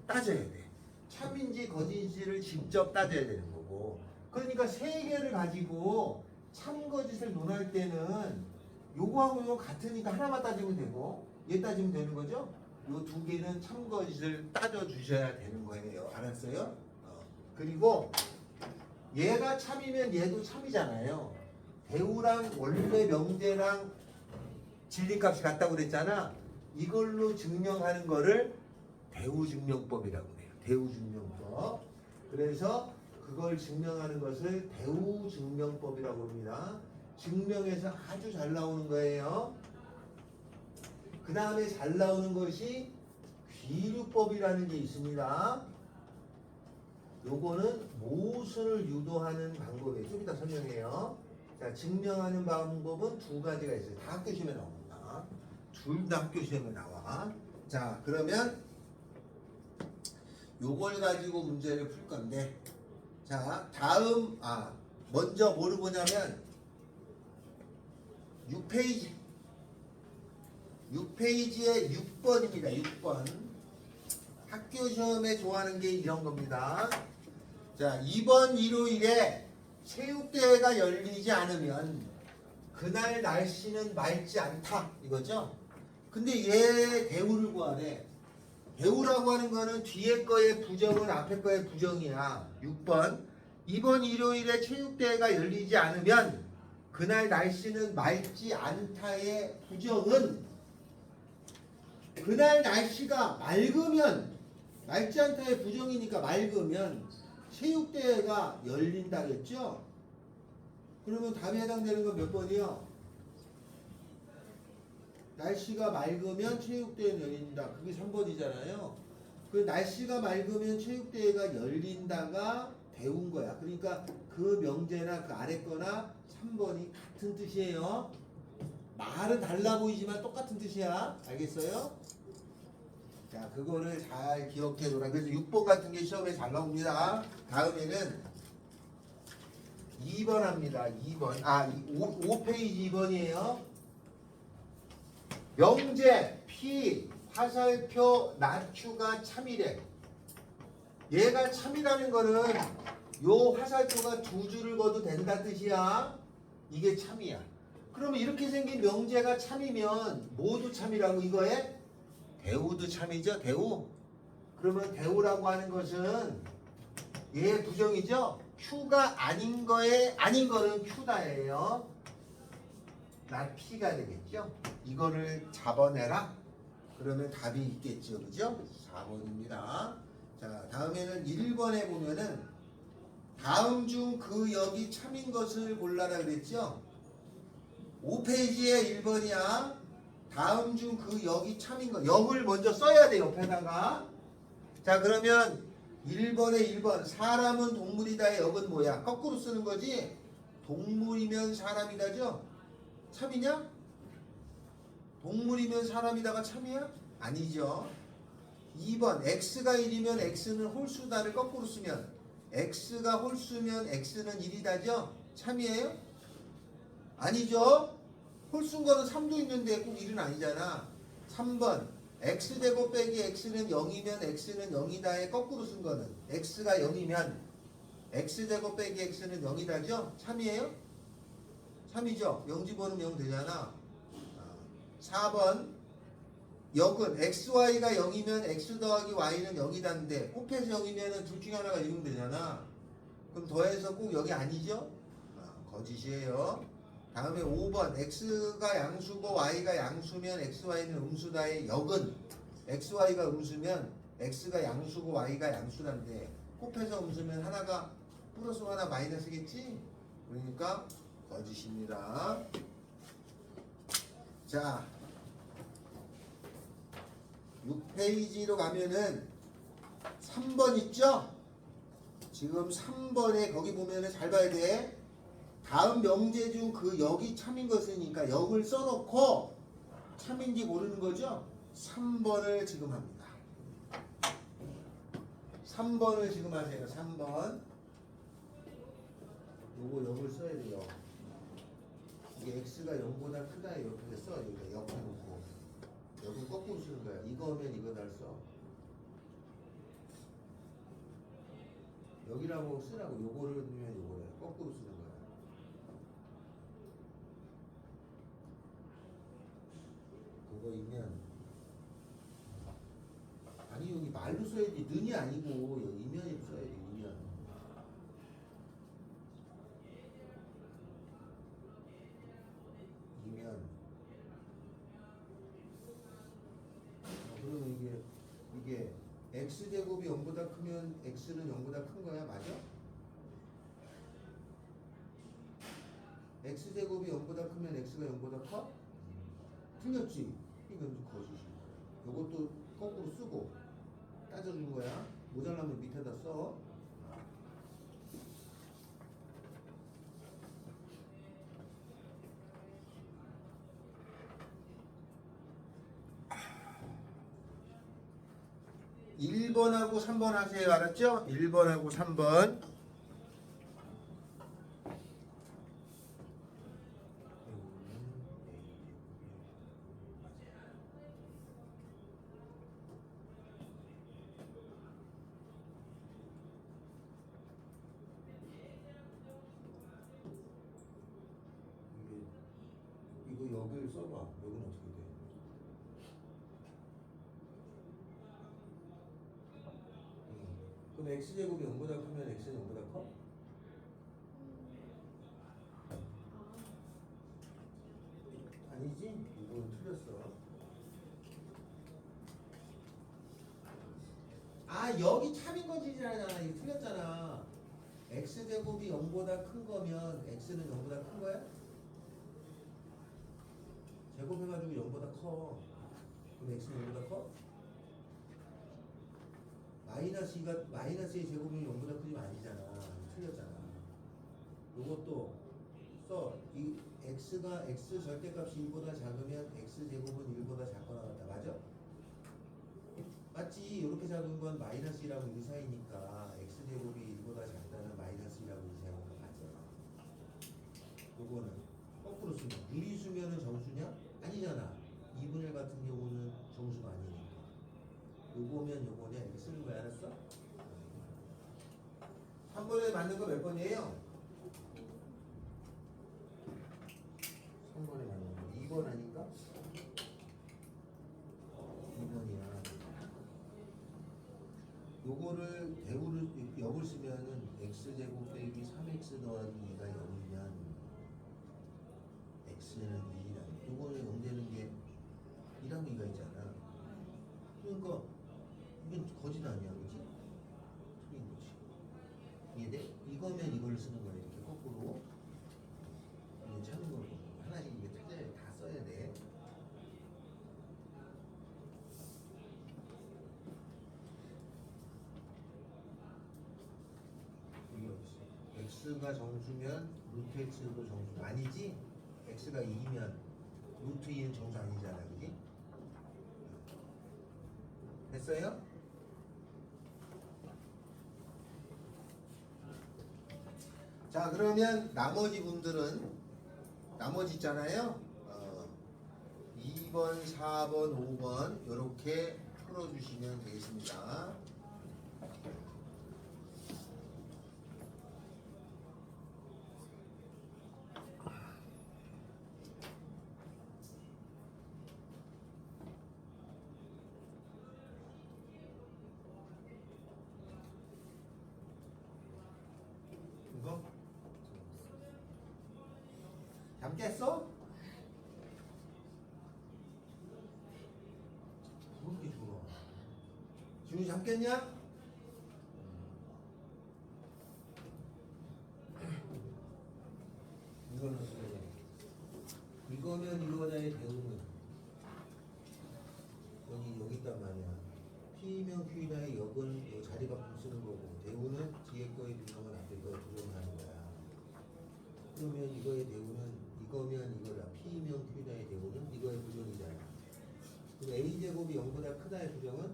Speaker 1: 따져야 돼. 참인지 거짓인지를 직접 따져야 되는 거고. 그러니까 세 개를 가지고 참거짓을 논할 때는 요거하고 요거 같으니까 하나만 따지면 되고 얘 따지면 되는 거죠? 요 두 개는 참거짓을 따져 주셔야 되는 거예요. 알았어요? 그리고 얘가 참이면 얘도 참이잖아요. 대우랑 원래 명제랑 진리값이 같다고 그랬잖아. 이걸로 증명하는 거를 대우증명법이라고 해요. 대우증명법. 그래서 그걸 증명하는 것을 대우증명법이라고 합니다. 증명에서 아주 잘 나오는 거예요. 그 다음에 잘 나오는 것이 귀류법이라는 게 있습니다. 요거는 모순을 유도하는 방법이에요. 좀 이따 설명해요. 자, 증명하는 방법은 두 가지가 있어요. 다 학교 시험에 나옵니다. 둘 다 학교 시험에 나와. 자, 그러면 요걸 가지고 문제를 풀 건데, 자, 다음, 먼저 뭐를 보냐면 6페이지에 6번입니다. 6번. 학교 시험에 좋아하는 게 이런 겁니다. 자, 이번 일요일에 체육대회가 열리지 않으면 그날 날씨는 맑지 않다. 이거죠? 근데 얘 대우를 구하래. 대우라고 하는 거는 뒤에 거의 부정은 앞에 거의 부정이야. 6번. 이번 일요일에 체육대회가 열리지 않으면 그날 날씨는 맑지 않다의 부정은 그날 날씨가 맑으면 맑지 않다의 부정이니까 맑으면 체육대회가 열린다겠죠? 그러면 답에 해당되는 건 몇 번이요? 날씨가 맑으면 체육대회는 열린다. 그게 3번이잖아요. 그 날씨가 맑으면 체육대회가 열린다가 배운 거야. 그러니까 그 명제나 그 아래 거나 3번이 같은 뜻이에요. 말은 달라 보이지만 똑같은 뜻이야. 알겠어요? 자, 그거를 잘 기억해 놓으라. 그래서 6번 같은 게 시험에 잘 나옵니다. 다음에는 2번 합니다. 2번. 5페이지 2번이에요. 명제 P 화살표 낮추가 참이래. 얘가 참이라는 거는 요 화살표가 두 줄을 거도 된다 뜻이야. 이게 참이야. 그러면 이렇게 생긴 명제가 참이면 모두 참이라고 이거에 대우도 참이죠. 대우. 그러면 대우라고 하는 것은 얘 부정이죠. Q가 아닌 거에 아닌 거는 Q다예요. 난 P가 되겠죠. 이거를 잡아내라. 그러면 답이 있겠죠. 그죠? 4번입니다. 자, 다음에는 1번에 보면은 다음 중 그 역이 참인 것을 골라라 그랬죠. 5페이지에 1번이야. 다음 중 그 역이 참인 것. 역을 먼저 써야 돼, 옆에다가. 자, 그러면 1번에 1번. 사람은 동물이다의 역은 뭐야? 거꾸로 쓰는 거지? 동물이면 사람이다죠? 참이냐? 동물이면 사람이다가 참이야? 아니죠. 2번. x가 1이면 x는 홀수다를 거꾸로 쓰면 x가 홀수면 x는 1이다죠? 참이에요? 아니죠. 홀수인 거는 3도 있는데 꼭 1은 아니잖아. 3번. x제곱 빼기 x는 0이면 x는 0이다에 거꾸로 쓴 거는 x가 0이면 x제곱 빼기 x는 0이다죠? 참이에요? 참이죠. 0 집어넣으면 0 되잖아. 4번. 역은 xy가 0이면 x 더하기 y는 0이다는데 곱해서 0이면 둘 중에 하나가 0이면 되잖아. 그럼 더해서 꼭 0이 아니죠? 거짓이에요. 다음에 5번. x가 양수고 y가 양수면 xy는 음수다의 역은 xy가 음수면 x가 양수고 y가 양수다인데 곱해서 음수면 하나가 플러스 하나 마이너스겠지? 그러니까 거짓입니다. 자, 6페이지로 가면은 3번 있죠? 지금 3번에 거기 보면은 잘 봐야 돼. 다음 명제 중 그 역이 참인 것이니까 역을 써놓고 참인지 모르는 거죠? 3번을 지금 합니다. 3번을 지금 하세요. 3번. 요거 역을 써야 돼요. 이게 x가 0보다 크다 이렇게 써. 여기다 역 해놓고 역은 거꾸로 쓰는 거야. 이거면 이거다 써. 여기라고 쓰라고. 요거를 넣으면 요거래. 거꾸로 쓰는 거야. 그거이면 아니 여기 말로 써야지. 는이 아니고 여기 이면으로 써야지. 이면. 이면. 그러면 이게 x제곱이 0보다 크면 x는 0보다 큰 거야. 맞아? x제곱이 0보다 크면 x가 0보다 커? 틀렸지? 이건 거짓이야. 요것도 거꾸로 쓰고 따져준 거야. 모자라면 밑에다 써. (1번하고) (3번) 하세요. 알았죠? (1번하고) (3번) 이거 여기를 써봐. 여기는 어떻게 돼? 그럼 x제곱이 0보다 크면 x는 0보다 커? 아니지? 이건 틀렸어. 아 여기 참인 거지잖아. 이거 틀렸잖아. x제곱이 0보다 큰 거면 x는 0보다 큰 거야? 제곱해가지고 0보다 커. 그럼 x는 0보다 커? 마이너스의 제곱이 0보다 크지만 아니잖아. 틀렸잖아. 요것도 써. 이 x가 x 절대값이 1보다 작으면 x제곱은 1보다 작거나 같다. 맞아? 맞지? 이렇게 작은 건 마이너스라고 유사이니까 x제곱이 1보다 작다는 마이너스라고 유사한 거 맞아. 요거는 거꾸로 쓰면 유리수면은 정수냐? 아니잖아. 2분의 1 같은 경우는 정수가 아니니까. 요거면 요거냐 이렇게 쓰는 거야. 알았어? 3번에 맞는 거 몇 번이에요? 3번에 맞는 거 2번 아닌가? 2번이야. 요거를 대우를 역을 쓰면은 x제곱 빼기 3x 더하기 2가 0이면 x는 2랑 요거는 0 되는 게 2랑 2가 있잖아. 그러니까 이건 거짓 아니야. 그치? 틀린 거지. 이해돼? 이거면 이걸 쓰는 거야. 이렇게 거꾸로. 이게 찾는 거고. 하나씩 이게 찾아야 돼. 다 써야 돼. 이게 어딨어? x가 정수면 루트 x도 정수 아니지? x가 2면 루트 2는 정수 아니잖아. 그지? 됐어요? 자 그러면 나머지 분들은 나머지 있잖아요. 2번, 4번, 5번 이렇게 풀어주시면 되겠습니다. 이거? 잠 깼어? 그렇게 좋아. 지훈이 잠 깼냐? 이거는 그래. 이거면 이거다의 대응은 여기 있단 말이야. P면 Q이다의 역은 요 자리 바꿈 쓰는 거고 대우는 뒤에 거의 부정은 앞에 거의 부정을 하는 거야. 그러면 이거의 대우는 이거면 이거다. P면 Q다의 대우는 이거의 부정이잖아. 그럼 A제곱이 0보다 크다의 부정은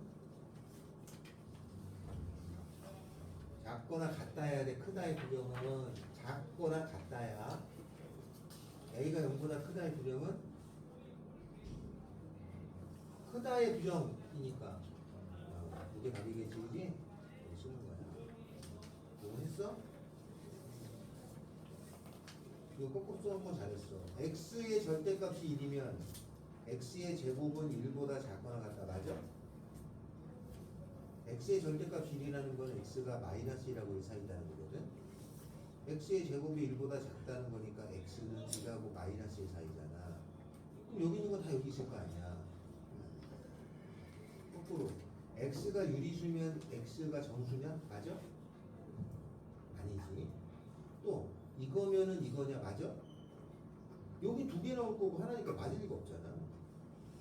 Speaker 1: 작거나 같다야 돼. 크다의 부정은 작거나 같다야. A가 0보다 크다의 부정은 크다의 부정이니까 이게 답이겠지, 그지? 쓰는 거야. 이거 했어? 이거 거꾸로 써온 거 잘했어. x의 절대값이 1이면 x의 제곱은 1보다 작거나 같다. 맞아? x의 절대값이 1이라는 건 x가 마이너스 1하고 1 사이다는 거거든. x의 제곱이 1보다 작다는 거니까 x는 1하고 마이너스 1 사이잖아. 그럼 여기 있는 건 다 여기 있을 거 아니야. 거꾸로 x가 유리수면 x가 정수냐? 맞아? 아니지. 또 이거면은 이거냐? 맞아? 여기 두 개 나올 거고 하나니까 맞을 리가 없잖아.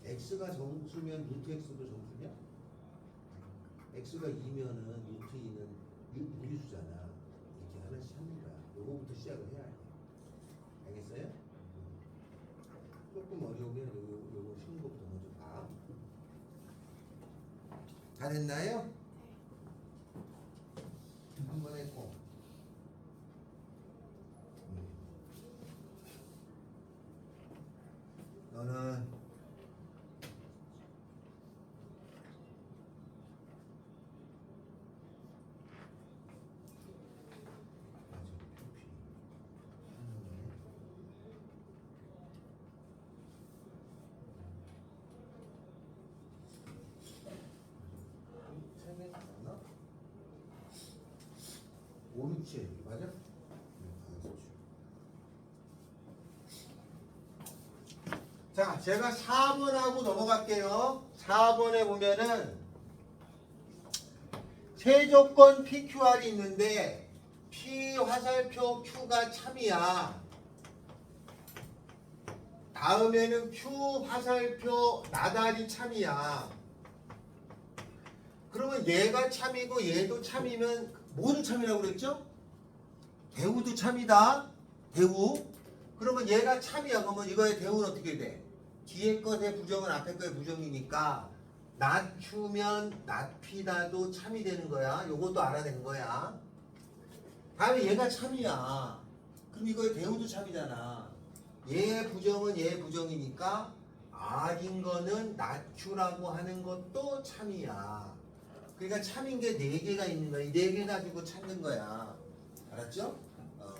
Speaker 1: x가 정수면 루트 x도 정수냐? x가 2면은 루트 2는 유리수잖아. 이렇게 하나씩 하는 거야. 요거부터 시작을 해야 해. 알겠어요? 조금 어려우면 요거 쉬운 것부터 먼저 봐. 다 됐나요? 한 번 했고. 너는 오류치 맞아? 자, 제가 4번하고 넘어갈게요. 4번에 보면은 세조건 PQR이 있는데 P 화살표 Q가 참이야. 다음에는 Q 화살표 나달이 참이야. 그러면 얘가 참이고 얘도 참이면 뭐를 참이라고 그랬죠? 대우도 참이다. 대우. 그러면 얘가 참이야. 그러면 이거의 대우는 어떻게 돼? 뒤에 것의 부정은 앞에 것의 부정이니까 낮추면 낮피다도 참이 되는 거야. 요것도 알아낸 거야. 다음에 얘가 참이야. 그럼 이거의 대우도 참이잖아. 얘 부정은 얘 부정이니까 R인 거는 낮추라고 하는 것도 참이야. 그러니까 참인 게 4개가 있는 거야. 이 4개 가지고 찾는 거야. 알았죠?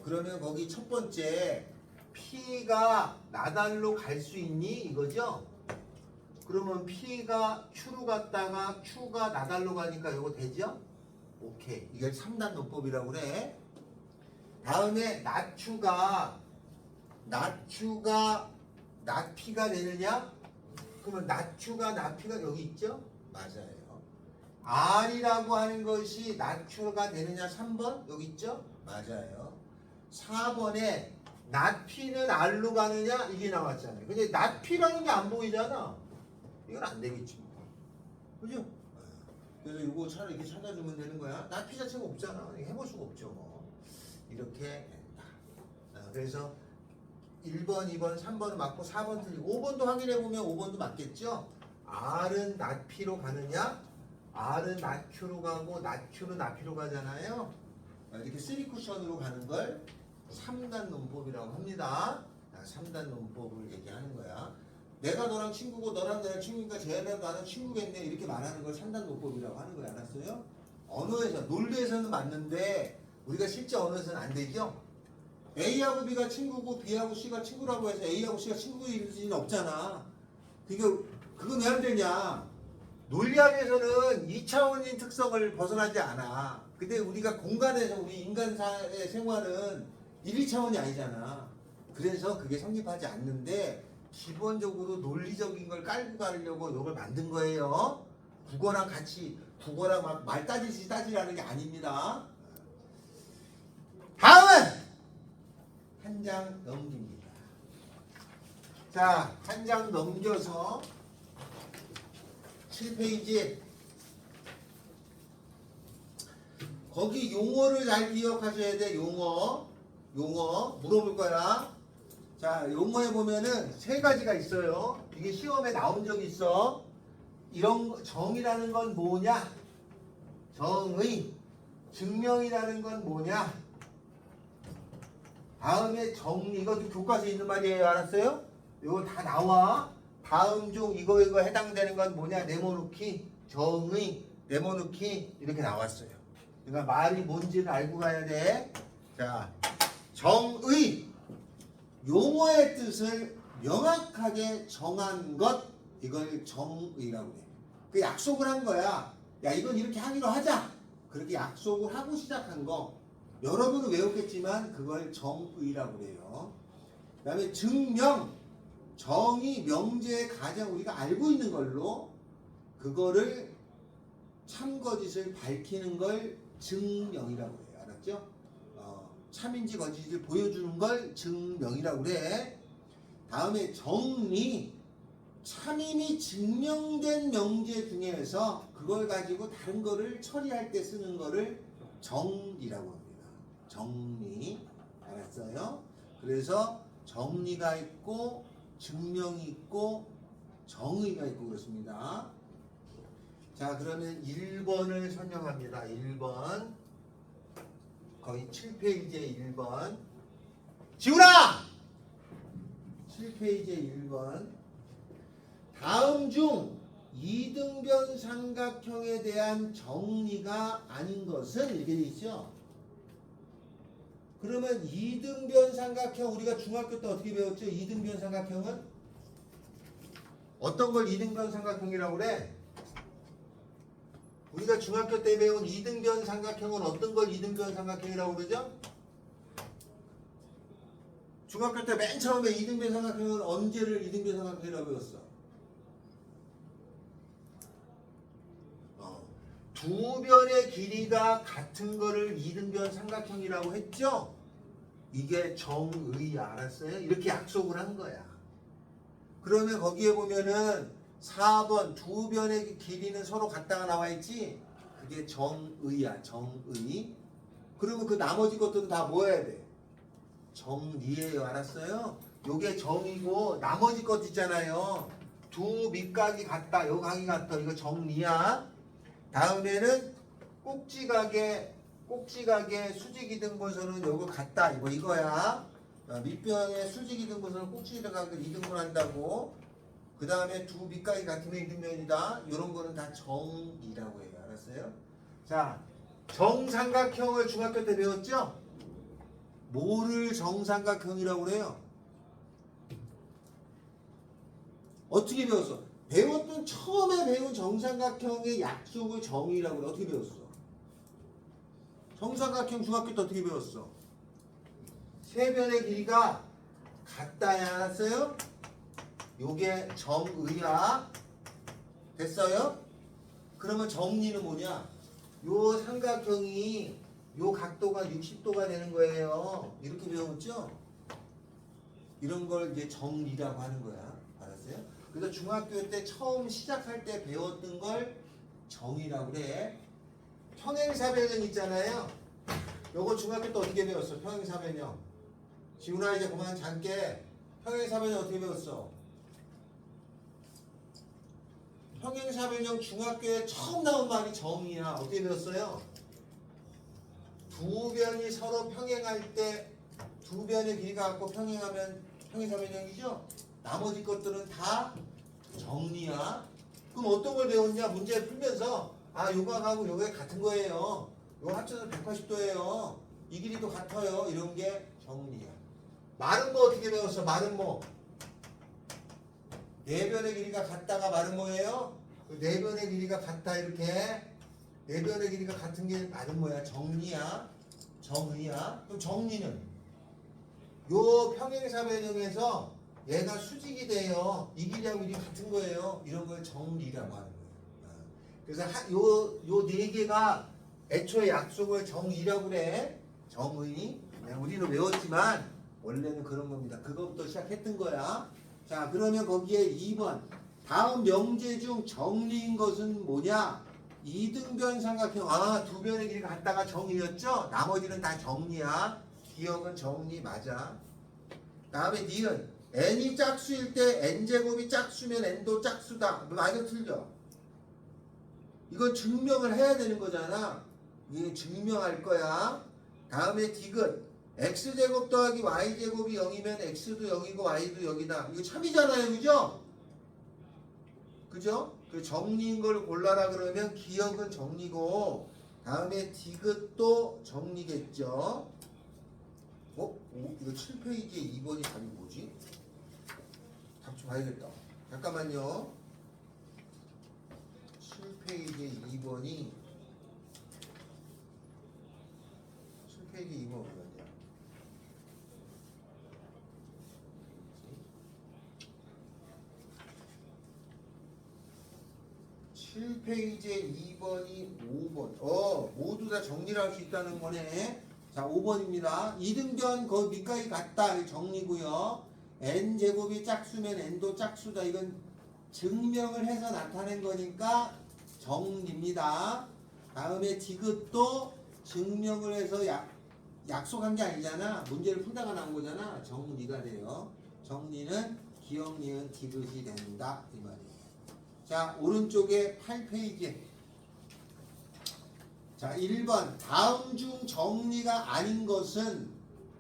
Speaker 1: 그러면 거기 첫 번째 P가 나달로 갈 수 있니? 이거죠? 그러면 P가 Q로 갔다가 Q가 나달로 가니까 이거 되죠? 오케이. 이게 3단 논법이라고 그래. 다음에 낮추가 낮P가 되느냐? 그러면 낮추가 낮P가 여기 있죠? 맞아요. R이라고 하는 것이 낮추가 되느냐? 3번? 여기 있죠? 맞아요. 4번에 낮P는 R로 가느냐? 이게 나왔잖아요. 근데 낮P라는 게 안 보이잖아. 이건 안 되겠지. 그죠? 그래서 이거 차라리 이렇게 찾아주면 되는 거야. 낮P 자체가 없잖아. 해볼 수가 없죠. 뭐. 이렇게 된다. 그래서 1번, 2번, 3번은 맞고 4번 틀리고 5번도 확인해보면 5번도 맞겠죠? R은 낮P로 가느냐? R은 낮Q로 가고 낮Q는 낮P로 가잖아요. 이렇게 3쿠션으로 가는 걸 3단 논법이라고 합니다. 3단 논법을 얘기하는 거야. 내가 너랑 친구고 너랑 나랑 친구니까 쟤랑 나랑 친구겠네 이렇게 말하는 걸 3단 논법이라고 하는 거야. 알았어요? 언어에서 논리에서는 맞는데 우리가 실제 언어에서는 안 되죠? A하고 B가 친구고 B하고 C가 친구라고 해서 A하고 C가 친구일 리는 없잖아. 그건 왜 안 되냐? 논리학에서는 2차원인 특성을 벗어나지 않아. 근데 우리가 공간에서 우리 인간사의 생활은 1, 2차원이 아니잖아. 그래서 그게 성립하지 않는데 기본적으로 논리적인 걸 깔고 가려고 이걸 만든 거예요. 국어랑 막 말 따지라는 게 아닙니다. 다음은 한 장 넘깁니다. 자, 한 장 넘겨서 7페이지 거기 용어를 잘 기억하셔야 돼. 용어 물어볼 거야. 자, 용어에 보면은 세 가지가 있어요. 이게 시험에 나온 적이 있어. 이런 정이라는 건 뭐냐? 정의. 증명이라는 건 뭐냐? 다음에 정리. 이것도 교과서에 있는 말이에요. 알았어요? 이거 다 나와. 다음 중 이거 해당되는 건 뭐냐? 네모놓기, 정의, 네모놓기 이렇게 나왔어요. 그러니까 말이 뭔지를 알고 가야 돼. 자, 정의. 용어의 뜻을 명확하게 정한 것, 이걸 정의라고 해. 그 약속을 한 거야. 야, 이건 이렇게 하기로 하자. 그렇게 약속을 하고 시작한 거. 여러분은 외웠겠지만 그걸 정의라고 해요. 그 다음에 증명. 정의, 명제의 가장 우리가 알고 있는 걸로 그거를 참거짓을 밝히는 걸 증명이라고 해요. 알았죠? 참인지 거짓인지 보여주는 걸 증명이라고 그래. 다음에 정리. 참임이 증명된 명제 중에서 그걸 가지고 다른 거를 처리할 때 쓰는 거를 정리라고 합니다. 정리. 알았어요? 그래서 정리가 있고 증명이 있고 정의가 있고 그렇습니다. 자, 그러면 1번을 설명합니다. 1번. 거의 7페이지에 1번. 지훈아! 7페이지에 1번. 다음 중 이등변 삼각형에 대한 정리가 아닌 것은 이렇게 돼 있죠. 그러면 이등변 삼각형 우리가 중학교 때 어떻게 배웠죠? 이등변 삼각형은 어떤 걸 이등변 삼각형이라고 그래? 우리가 중학교 때 배운 이등변 삼각형은 어떤 걸 이등변 삼각형이라고 그러죠? 중학교 때 맨 처음에 이등변 삼각형은 언제를 이등변 삼각형이라고 배웠어? 두 변의 길이가 같은 거를 이등변 삼각형이라고 했죠? 이게 정의. 알았어요? 이렇게 약속을 한 거야. 그러면 거기에 보면은 4번 두 변의 길이는 서로 같다가 나와 있지? 그게 정의야. 정의. 그러면 그 나머지 것들은 다 뭐 해야 돼? 정리예요. 알았어요? 요게 정이고 나머지 것 있잖아요. 두 밑각이 같다. 요 각이 같다. 이거 정리야. 다음에는 꼭지각의 수직이등분선은 요거 같다. 이거야. 밑변의 수직이등분선은 꼭지각을 이등분한다고. 그 다음에 두 밑각이 같으면 이등변이다. 이런 거는 다 정이라고 해요. 알았어요? 자, 정삼각형을 중학교 때 배웠죠? 뭐를 정삼각형이라고 그래요? 어떻게 배웠어? 배웠던 처음에 배운 정삼각형의 약속을 정의라고 그래. 어떻게 배웠어? 정삼각형 중학교 때 어떻게 배웠어? 세 변의 길이가 같다야. 알았어요? 요게 정의야. 됐어요? 그러면 정리는 뭐냐? 요 삼각형이 요 각도가 60도가 되는 거예요. 이렇게 배웠죠? 이런 걸 이제 정리라고 하는 거야. 알았어요? 그래서 중학교 때 처음 시작할 때 배웠던 걸 정의라고 그래. 평행사변형 있잖아요. 요거 중학교 때 어떻게 배웠어? 평행사변형. 지훈아 이제 그만 잠게. 평행사변형 어떻게 배웠어? 평행사변형 중학교에 처음 나온 말이 정의야. 어떻게 배웠어요? 두 변이 서로 평행할 때 두 변의 길이가 같고 평행하면 평행사변형이죠? 나머지 것들은 다 정리야. 그럼 어떤 걸 배웠냐? 문제 풀면서 요각하고 요게 같은 거예요. 요거 합쳐서 180도예요. 이 길이도 같아요. 이런 게 정리야. 말은 뭐 어떻게 배웠어? 말은 뭐? 네 변의 길이가 같다가 말은 뭐예요? 네 변의 길이가 같다. 이렇게 네 변의 길이가 같은 게 말은 뭐야? 정리야. 정의야. 그럼 정리는 요 평행사변형에서 얘가 수직이 돼요. 이 길이하고 이 길이 같은 거예요. 이런 걸 정리라고 하는 거예요. 그래서 요 네 개가 애초에 약속을 정의라고 그래. 정의. 우리는 외웠지만 원래는 그런 겁니다. 그것부터 시작했던 거야. 자, 그러면 거기에 2번. 다음 명제 중 정리인 것은 뭐냐? 이등변 삼각형. 아, 두 변의 길이가 같다가 정이었죠? 나머지는 다 정리야. 기억은 정리 맞아. 다음에 니은. n이 짝수일 때 n제곱이 짝수면 n도 짝수다. 맞아 틀려? 이건 증명을 해야 되는 거잖아. 이게 증명할 거야. 다음에 디귿. x제곱 더하기 y제곱이 0이면 x도 0이고 y도 0이다. 이거 참이잖아요. 그죠? 그죠? 그 정리인 걸 골라라 그러면 기억은 정리고 다음에 디귿도 정리겠죠. 이거 7페이지에 2번이 답이 뭐지? 답 좀 봐야겠다. 잠깐만요. 7페이지에 2번이 7페이지 2번 어디냐? 7페이지에 2번이 5번. 모두 다 정리를 할 수 있다는 거네. 자, 5번입니다. 이등변 거 밑각이 같다. 정리고요. n제곱이 짝수면 n도 짝수다. 이건 증명을 해서 나타낸 거니까 정리입니다. 다음에 디귿도 증명을 해서 약속한 게 아니잖아. 문제를 풀다가 나온 거잖아. 정리가 돼요. 정리는 기억, 니은, 디귿이 된다. 이 말이에요. 자, 오른쪽에 8페이지에. 자, 1번. 다음 중 정리가 아닌 것은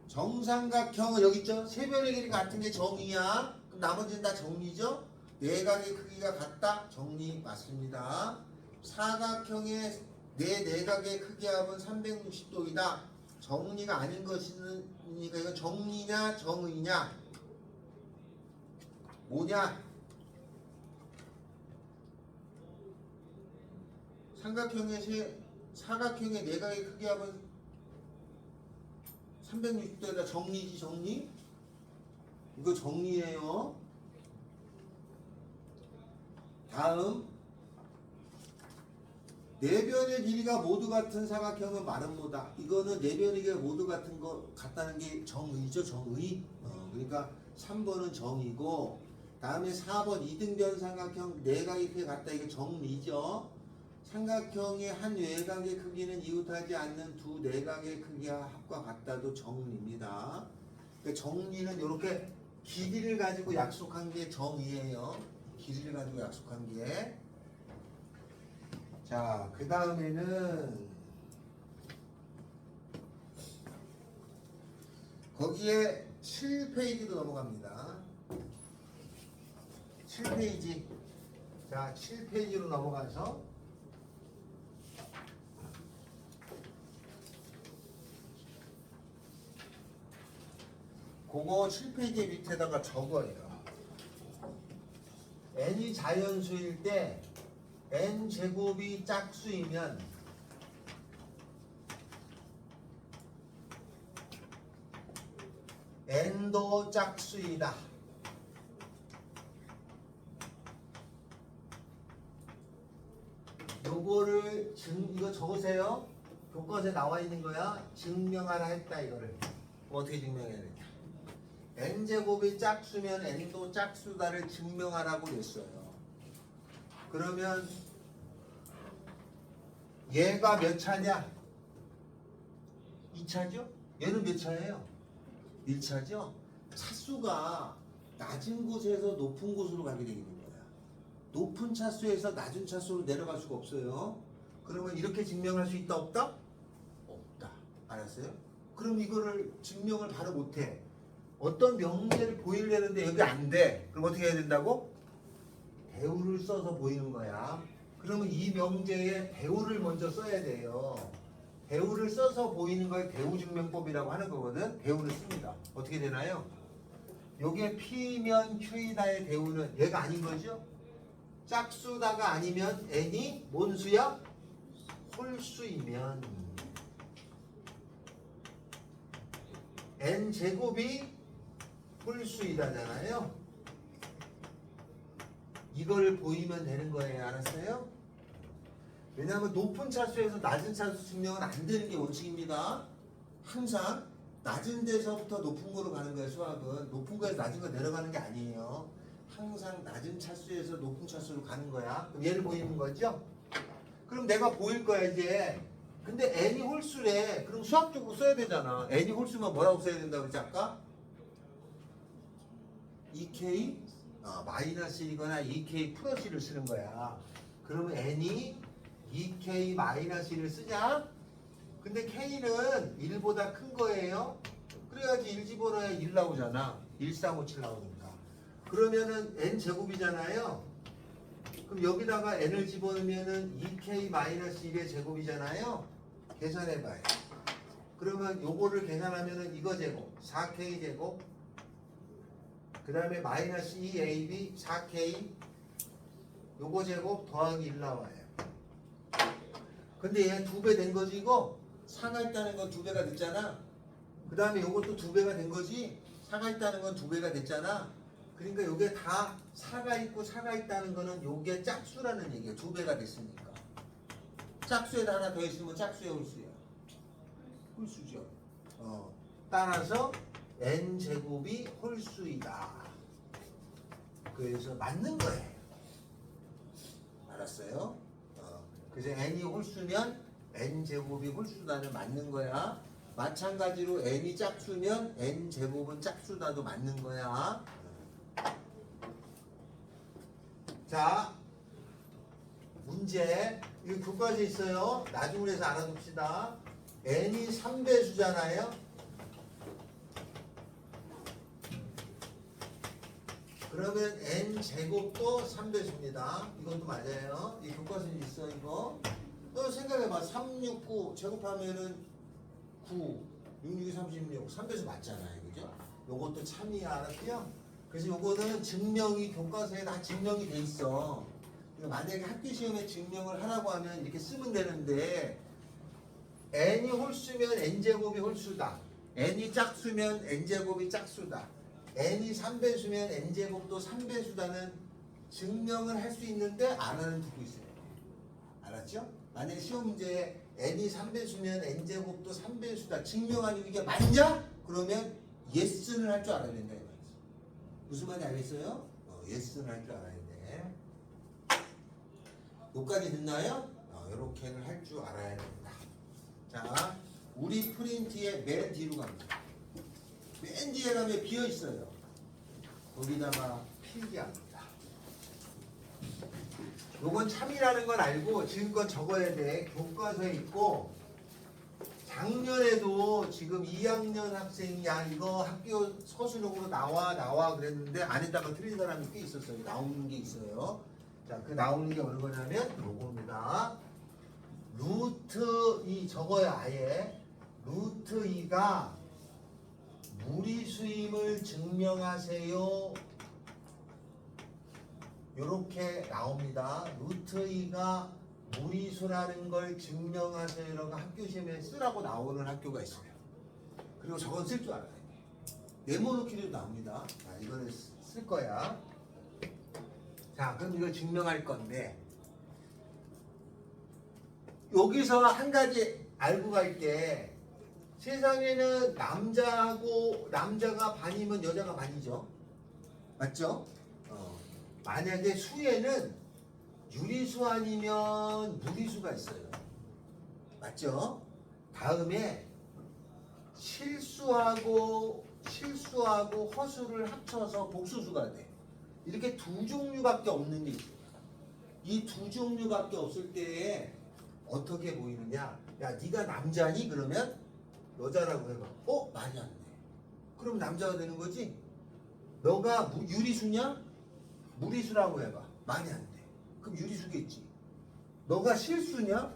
Speaker 1: 정삼각형은 여기 있죠? 세 변의 길이 같은 게 정이야. 그럼 나머지는 다 정리죠? 내각의 크기가 같다? 정리 맞습니다. 사각형의 내 내각의 크기합은 360도이다. 정리가 아닌 것이니까 이건 정리냐 정의냐? 뭐냐? 사각형의 내각의 크기합은 360도에다 정리지 정리? 이거 정리예요. 다음 네 변의 길이가 모두 같은 사각형은 마름모다. 이거는 네 변의 길이가 모두 같은 거 같다는 게 정의죠. 정의. 그러니까 3번은 정이고 다음에 4번 이등변 삼각형 내각의 크기가 같다. 이게 정리죠. 삼각형의 한 외곽의 크기는 이웃하지 않는 두 내각의 크기와 합과 같다도 정리입니다. 그러니까 정리는 이렇게 길이를 가지고 약속한 게 정의예요. 길이를 가지고 약속한 게. 자, 그 다음에는 거기에 7페이지로 넘어갑니다. 7페이지. 자, 7페이지로 넘어가서 그거 7페이지 밑에다가 적어요. n이 자연수일 때 n제곱이 짝수이면 n도 짝수이다. 요거를 이거 적으세요. 교과서에 나와 있는 거야. 증명하라 했다 이거를. 어떻게 증명해야 되냐? n제곱이 짝수면 n도 짝수다를 증명하라고 그랬어요. 그러면 얘가 몇 차냐? 2차죠? 얘는 몇 차예요? 1차죠? 차수가 낮은 곳에서 높은 곳으로 가게 되는 거야. 높은 차수에서 낮은 차수로 내려갈 수가 없어요. 그러면 이렇게 증명할 수 있다 없다? 없다. 알았어요? 그럼 이거를 증명을 바로 못해. 어떤 명제를 보이려는데 여기 안 돼. 그럼 어떻게 해야 된다고? 배우를 써서 보이는 거야. 그러면 이 명제에 배우를 먼저 써야 돼요. 배우를 써서 보이는 걸 배우증명법이라고 하는 거거든. 배우를 씁니다. 어떻게 되나요? 요게 P면 Q이다의 배우는 얘가 아닌 거죠? 짝수다가 아니면 n이 뭔 수야? 홀수이면 n제곱이 홀수이다잖아요. 이걸 보이면 되는 거예요. 알았어요? 왜냐하면 높은 차수에서 낮은 차수 증명은 안 되는 게 원칙입니다. 항상 낮은 데서부터 높은 거로 가는 거예요. 수학은 높은 거에서 낮은 거 내려가는 게 아니에요. 항상 낮은 차수에서 높은 차수로 가는 거야. 그럼 얘를 보이는 거죠? 그럼 내가 보일 거야 이제. 근데 n이 홀수래. 그럼 수학적으로 써야 되잖아. n이 홀수면 뭐라고 써야 된다고 그랬지 아까? 2k 마이너스 1이거나 2k 플러스 1을 쓰는 거야. 그러면 n이 2k 마이너스 1을 쓰냐? 근데 k는 1보다 큰 거예요. 그래야지 1 집어넣어야 1 나오잖아. 1357 나오니까. 그러면은 n 제곱이잖아요. 그럼 여기다가 n을 집어넣으면은 2k 마이너스 1의 제곱이잖아요. 계산해봐요. 그러면 요거를 계산하면은 이거 제곱 4k 제곱 그 다음에 마이너스 2ab 4k 요거 제곱 더하기 1 나와요. 근데 얘 2배 된 거지 이거? 상하 있다는 건 2배가 됐잖아. 그 다음에 요것도 2배가 된 거지? 상하 있다는 건 2배가 됐잖아. 그러니까 요게 다 사가 있고 사가 있다는 거는 요게 짝수라는 얘기야. 2배가 됐으니까. 짝수에다 하나 더 있으면 짝수의 홀수야. 홀수죠. 따라서 n제곱이 홀수이다. 그래서 맞는 거예요. 알았어요? 그래서 n이 홀수면 n제곱이 홀수다는 맞는 거야. 마찬가지로 n이 짝수면 n제곱은 짝수다도 맞는 거야. 자, 문제. 이거 교과서에 있어요. 나중에 해서 알아둡시다. n이 3배수잖아요. 그러면 n제곱도 3배수입니다. 이것도 맞아요. 이 교과서에 있어 이거. 너 생각해봐. 3, 6, 9 제곱하면은 9, 6, 6, 36 3배수 맞잖아요. 그죠? 요것도 참이야. 알았죠? 그래서 요거는 증명이 교과서에 다 증명이 돼 있어. 그러니까 만약에 학교 시험에 증명을 하라고 하면 이렇게 쓰면 되는데 n이 홀수면 n제곱이 홀수다. n이 짝수면 n제곱이 짝수다. n이 3배수면 n제곱도 3배수다는 증명을 할 수 있는데 안 하는 듣고 있어요. 알았죠? 만약에 시험 문제에 n이 3배수면 n제곱도 3배수다. 증명하니 이게 맞냐? 그러면 yes는 할 줄 알아야 된다. 무슨 말인지 알겠어요? yes는 할 줄 알아야 돼. 여기까지 됐나요? 이렇게는 할 줄 알아야 된다. 자, 우리 프린트의 맨 뒤로 갑니다. 맨 뒤에 가면 비어 있어요. 거기다가 필기합니다. 요건 참이라는 건 알고 지금 건 적어야 돼. 교과서에 있고 작년에도 지금 2학년 학생이 야 이거 학교 서술록으로 나와 그랬는데 안에다가 틀린 사람이 꽤 있었어요. 나오는 게 있어요. 자, 그 나오는 게 어느 거냐면 요겁니다. 루트 2 적어야 아예 루트 2가 무리수임을 증명하세요. 요렇게 나옵니다. 루트 2가 무리수라는 걸 증명하세요라고 학교 시험에 쓰라고 나오는 학교가 있어요. 그리고 저건 쓸 줄 알아야 돼. 네모놓기도 나옵니다. 자, 이거를 쓸 거야. 자, 그럼 이걸 증명할 건데 여기서 한 가지 알고 갈게. 세상에는 남자가 반이면 여자가 반이죠. 맞죠? 만약에 수에는 유리수 아니면 무리수가 있어요. 맞죠? 다음에 실수하고 허수를 합쳐서 복수수가 돼. 이렇게 두 종류밖에 없는 게 있어요. 이 두 종류밖에 없을 때에 어떻게 보이느냐? 야, 네가 남자니? 그러면 여자라고 해봐. 말이 안 돼. 그럼 남자가 되는 거지? 너가 유리수냐? 무리수라고 해봐. 말이 안 돼. 그럼 유리수겠지. 너가 실수냐?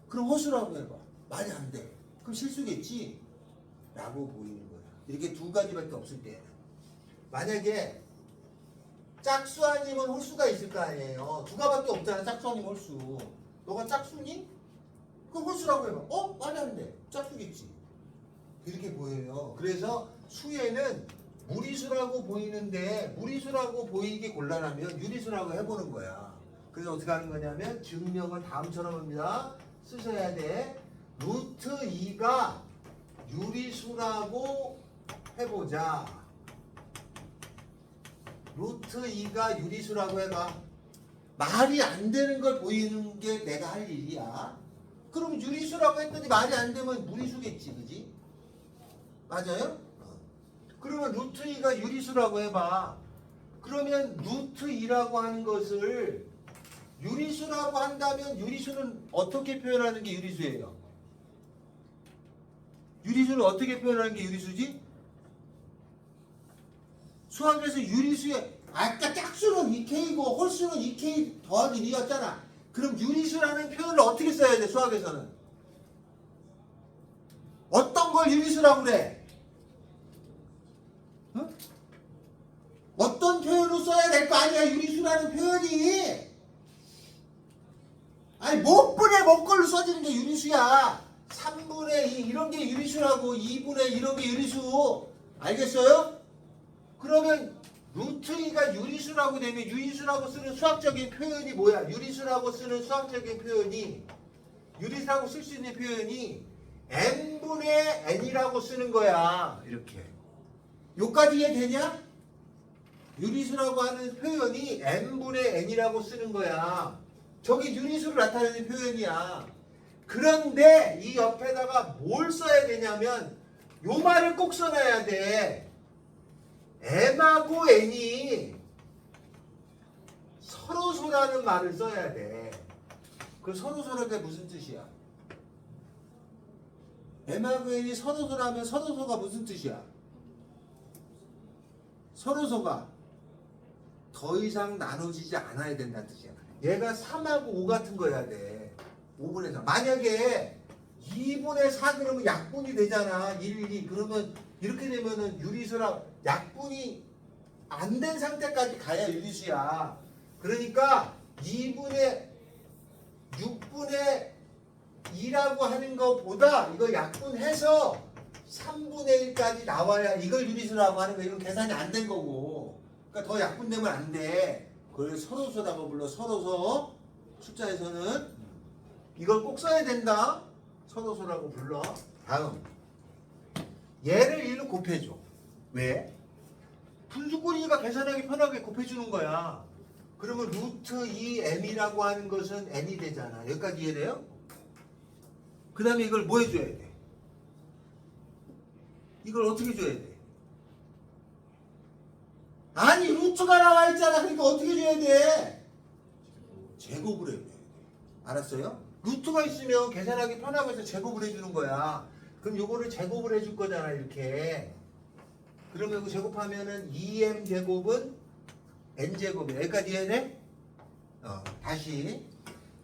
Speaker 1: 그럼 허수라고 해봐. 말이 안 돼. 그럼 실수겠지? 라고 보이는 거야. 이렇게 두 가지밖에 없을 때는. 만약에 짝수 아니면 홀수가 있을 거 아니에요. 두 가지밖에 없잖아. 짝수 아니면 홀수. 너가 짝수니? 그럼 홀수라고 해봐. 말이 안 돼. 짝수겠지. 이렇게 보여요. 그래서 수에는 무리수라고 보이는데 무리수라고 보이기 곤란하면 유리수라고 해보는 거야. 그래서 어떻게 하는 거냐면 증명을 다음처럼 합니다. 쓰셔야 돼. 루트 2가 유리수라고 해보자. 루트 2가 유리수라고 해봐. 말이 안 되는 걸 보이는 게 내가 할 일이야. 그럼 유리수라고 했더니 말이 안 되면 무리수겠지, 그지? 맞아요? 그러면 루트 2가 유리수라고 해봐. 그러면 루트 2라고 하는 것을 유리수라고 한다면 유리수는 어떻게 표현하는 게 유리수예요? 유리수는 어떻게 표현하는 게 유리수지? 수학에서 유리수에 아까 짝수는 2K고 홀수는 2K 더하기 2였잖아. 그럼 유리수라는 표현을 어떻게 써야 돼, 수학에서는? 어떤 걸 유리수라고 그래? 어? 어떤 표현으로 써야 될 거 아니야, 유리수라는 표현이. 아니, 못 분의 못걸로 써지는 게 유리수야. 3분의 2 이런 게 유리수라고. 2분의 이런 게 유리수. 알겠어요? 그러면 루트 2가 유리수라고 되면 유리수라고 쓰는 수학적인 표현이 뭐야? 유리수라고 쓰는 수학적인 표현이, 유리수라고 쓸 수 있는 표현이 n분의 n이라고 쓰는 거야. 이렇게. 요까지 이해되냐? 유리수라고 하는 표현이 n분의 n이라고 쓰는 거야. 저게 유리수를 나타내는 표현이야. 그런데 이 옆에다가 뭘 써야 되냐면 요 말을 꼭 써놔야 돼. m하고 n이 서로소라는 말을 써야 돼. 그 서로소라는 게 무슨 뜻이야? m하고 n이 서로소라면 서로소가 무슨 뜻이야? 서로소가 더 이상 나눠지지 않아야 된다는 뜻이야. 얘가 3하고 5 같은 거여야 돼. 5분의 4. 만약에 2분의 4 그러면 약분이 되잖아. 1, 2. 그러면 이렇게 되면은 유리수랑 약분이 안 된 상태까지 가야 유리수야. 그러니까 2분의 6분의 2라고 하는 것보다 이거 약분해서 3분의 1까지 나와야 이걸 유리수라고 하는 거야. 이건 계산이 안 된 거고. 그러니까 더 약분되면 안 돼. 그걸 서로소라고 불러. 서로소. 숫자에서는 이걸 꼭 써야 된다. 서로소라고 불러. 다음. 얘를 1로 곱해줘. 왜? 분수꼴이니까 계산하기 편하게 곱해주는 거야. 그러면 루트 2m이라고 하는 것은 n이 되잖아. 여기까지 이해돼요? 그 다음에 이걸 뭐 해줘야 돼? 이걸 어떻게 줘야 돼? 아니, 루트가 나와 있잖아. 그러니까 어떻게 줘야 돼? 제곱을 해줘야 돼. 알았어요? 루트가 있으면 계산하기 편하고 해서 제곱을 해주는 거야. 그럼 요거를 제곱을 해줄 거잖아, 이렇게. 그러면 이거 제곱하면은 2m 제곱은 n 제곱이야. 여기까지 이해돼? 다시.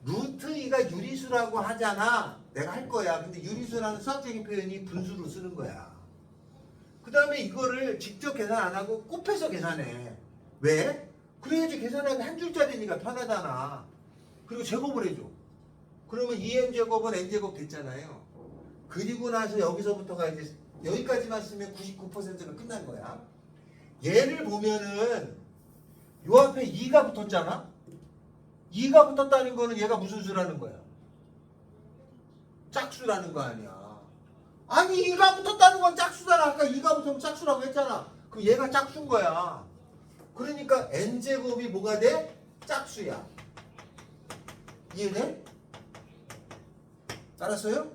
Speaker 1: 루트 2가 유리수라고 하잖아. 내가 할 거야. 근데 유리수라는 수학적인 표현이 분수로 쓰는 거야. 그 다음에 이거를 직접 계산 안 하고 곱해서 계산해. 왜? 그래야지 계산하기 한 줄짜리니까 편하잖아. 그리고 제곱을 해줘. 그러면 2m 제곱은 n 제곱 됐잖아요. 그리고 나서 여기서부터가 이제 여기까지만 쓰면 99%가 끝난 거야. 얘를 보면은 요 앞에 2가 붙었잖아. 2가 붙었다는 거는 얘가 무슨 수라는 거야? 짝수라는 거 아니야. 아니, 2가 붙었다는 건 짝수잖아. 아까 2가 붙으면 짝수라고 했잖아. 그럼 얘가 짝수인 거야. 그러니까 n제곱이 뭐가 돼? 짝수야. 이해돼? 알았어요?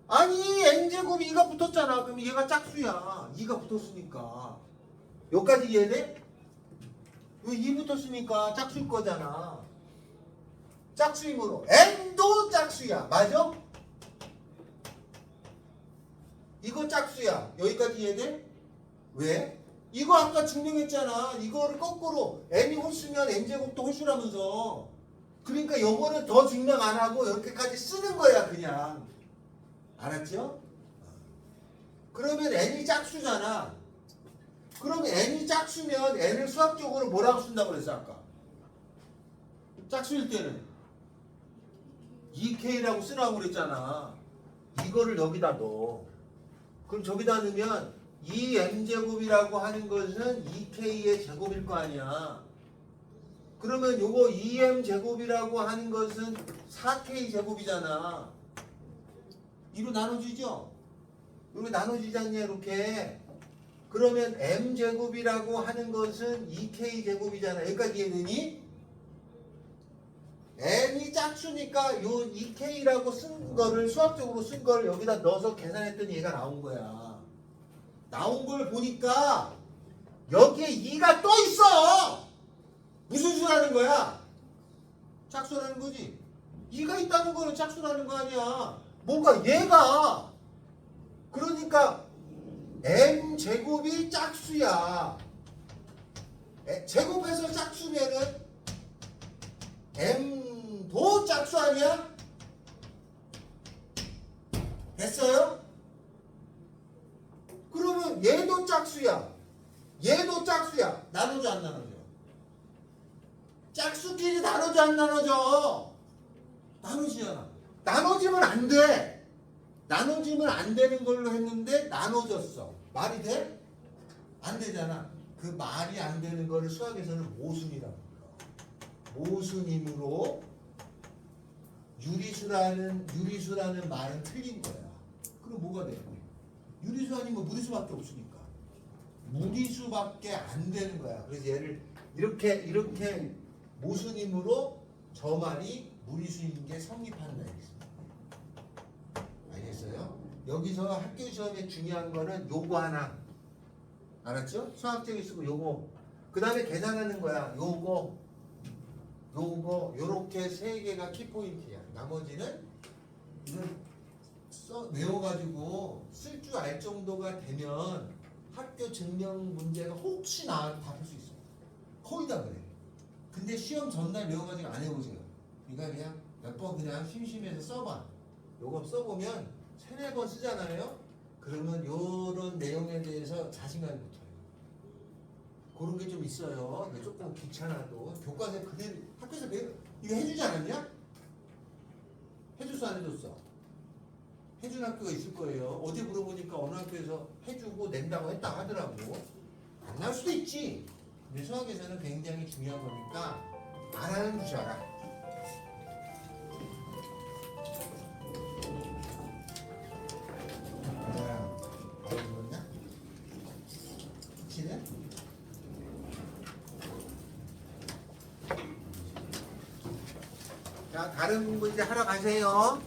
Speaker 1: 아니, n제곱이 2가 붙었잖아. 그럼 얘가 짝수야. 2가 붙었으니까. 여기까지 이해돼? 왜 2 붙었으니까 짝수일 거잖아. 짝수이므로 n도 짝수야. 맞아? 이거 짝수야. 여기까지 이해돼? 왜? 이거 아까 증명했잖아. 이거를 거꾸로 n이 홀수면 n제곱도 홀수라면서. 그러니까 요거는 더 증명 안 하고 이렇게까지 쓰는 거야, 그냥. 알았죠? 그러면 n이 짝수잖아. 그럼 n이 짝수면 n을 수학적으로 뭐라고 쓴다고 그랬어, 아까? 짝수일 때는 2K라고 쓰라고 그랬잖아. 이거를 여기다 넣어. 그럼 저기다 넣으면 2m제곱이라고 하는 것은 2K의 제곱일 거 아니야. 그러면 요거 2m제곱이라고 하는 것은 4K 제곱이잖아. 이로 나눠지죠? 이렇게 나눠지지 않냐, 이렇게. 그러면 m제곱이라고 하는 것은 2K제곱이잖아. 여기까지 이해되니? n이 짝수니까 요 2k라고 쓴 거를 수학적으로 쓴 거를 여기다 넣어서 계산했더니 얘가 나온 거야. 나온 걸 보니까 여기에 2가 또 있어. 무슨 수라는 거야? 짝수라는 거지. 2가 있다는 거는 짝수라는 거 아니야. 뭔가 얘가 그러니까 m 제곱이 짝수야. 제곱해서 짝수면은 m도 짝수 아니야? 됐어요? 그러면 얘도 짝수야. 얘도 짝수야. 나눠져 안 나눠져? 짝수끼리 나눠져 안 나눠져? 나눠지잖아. 나눠지면 안 돼. 나눠지면 안 되는 걸로 했는데 나눠졌어. 말이 돼? 안 되잖아. 그 말이 안 되는 거를 수학에서는 모순이라고 불러. 모순이므로 유리수라는 말은 틀린 거야. 그럼 뭐가 돼? 유리수 아니면 무리수밖에 없으니까. 무리수밖에 안 되는 거야. 그래서 얘를 이렇게 모순이므로 저 말이 무리수인 게 성립한다 이랬습니다. 알겠어요? 여기서 학교 시험에 중요한 거는 요거 하나. 알았죠? 수학적이 쓰고 요거. 그 다음에 계산하는 거야. 요거 요렇게 세 개가 키포인트야. 나머지는 이건 외워가지고 쓸 줄 알 정도가 되면 학교 증명 문제가 혹시 나와도 답할 수 있어. 거의 다 그래. 근데 시험 전날 외워가지고 안 해보세요. 그러니까 그냥 몇 번 그냥 심심해서 써봐. 요거 써보면 3-4번 쓰잖아요. 그러면 요런 내용에 대해서 자신감이 붙어요. 그런 게 좀 있어요. 근데 조금 귀찮아도 교과서에 그대로 학교에서 이거 해주지 않았냐? 해줬어 안 해줬어? 해준 학교가 있을 거예요. 어디 물어보니까 어느 학교에서 해주고 낸다고 했다 하더라고. 안 나올 수도 있지. 근데 수학에서는 굉장히 중요한 거니까 알아는 주셔라. 자, 다른 공부 이제 하러 가세요.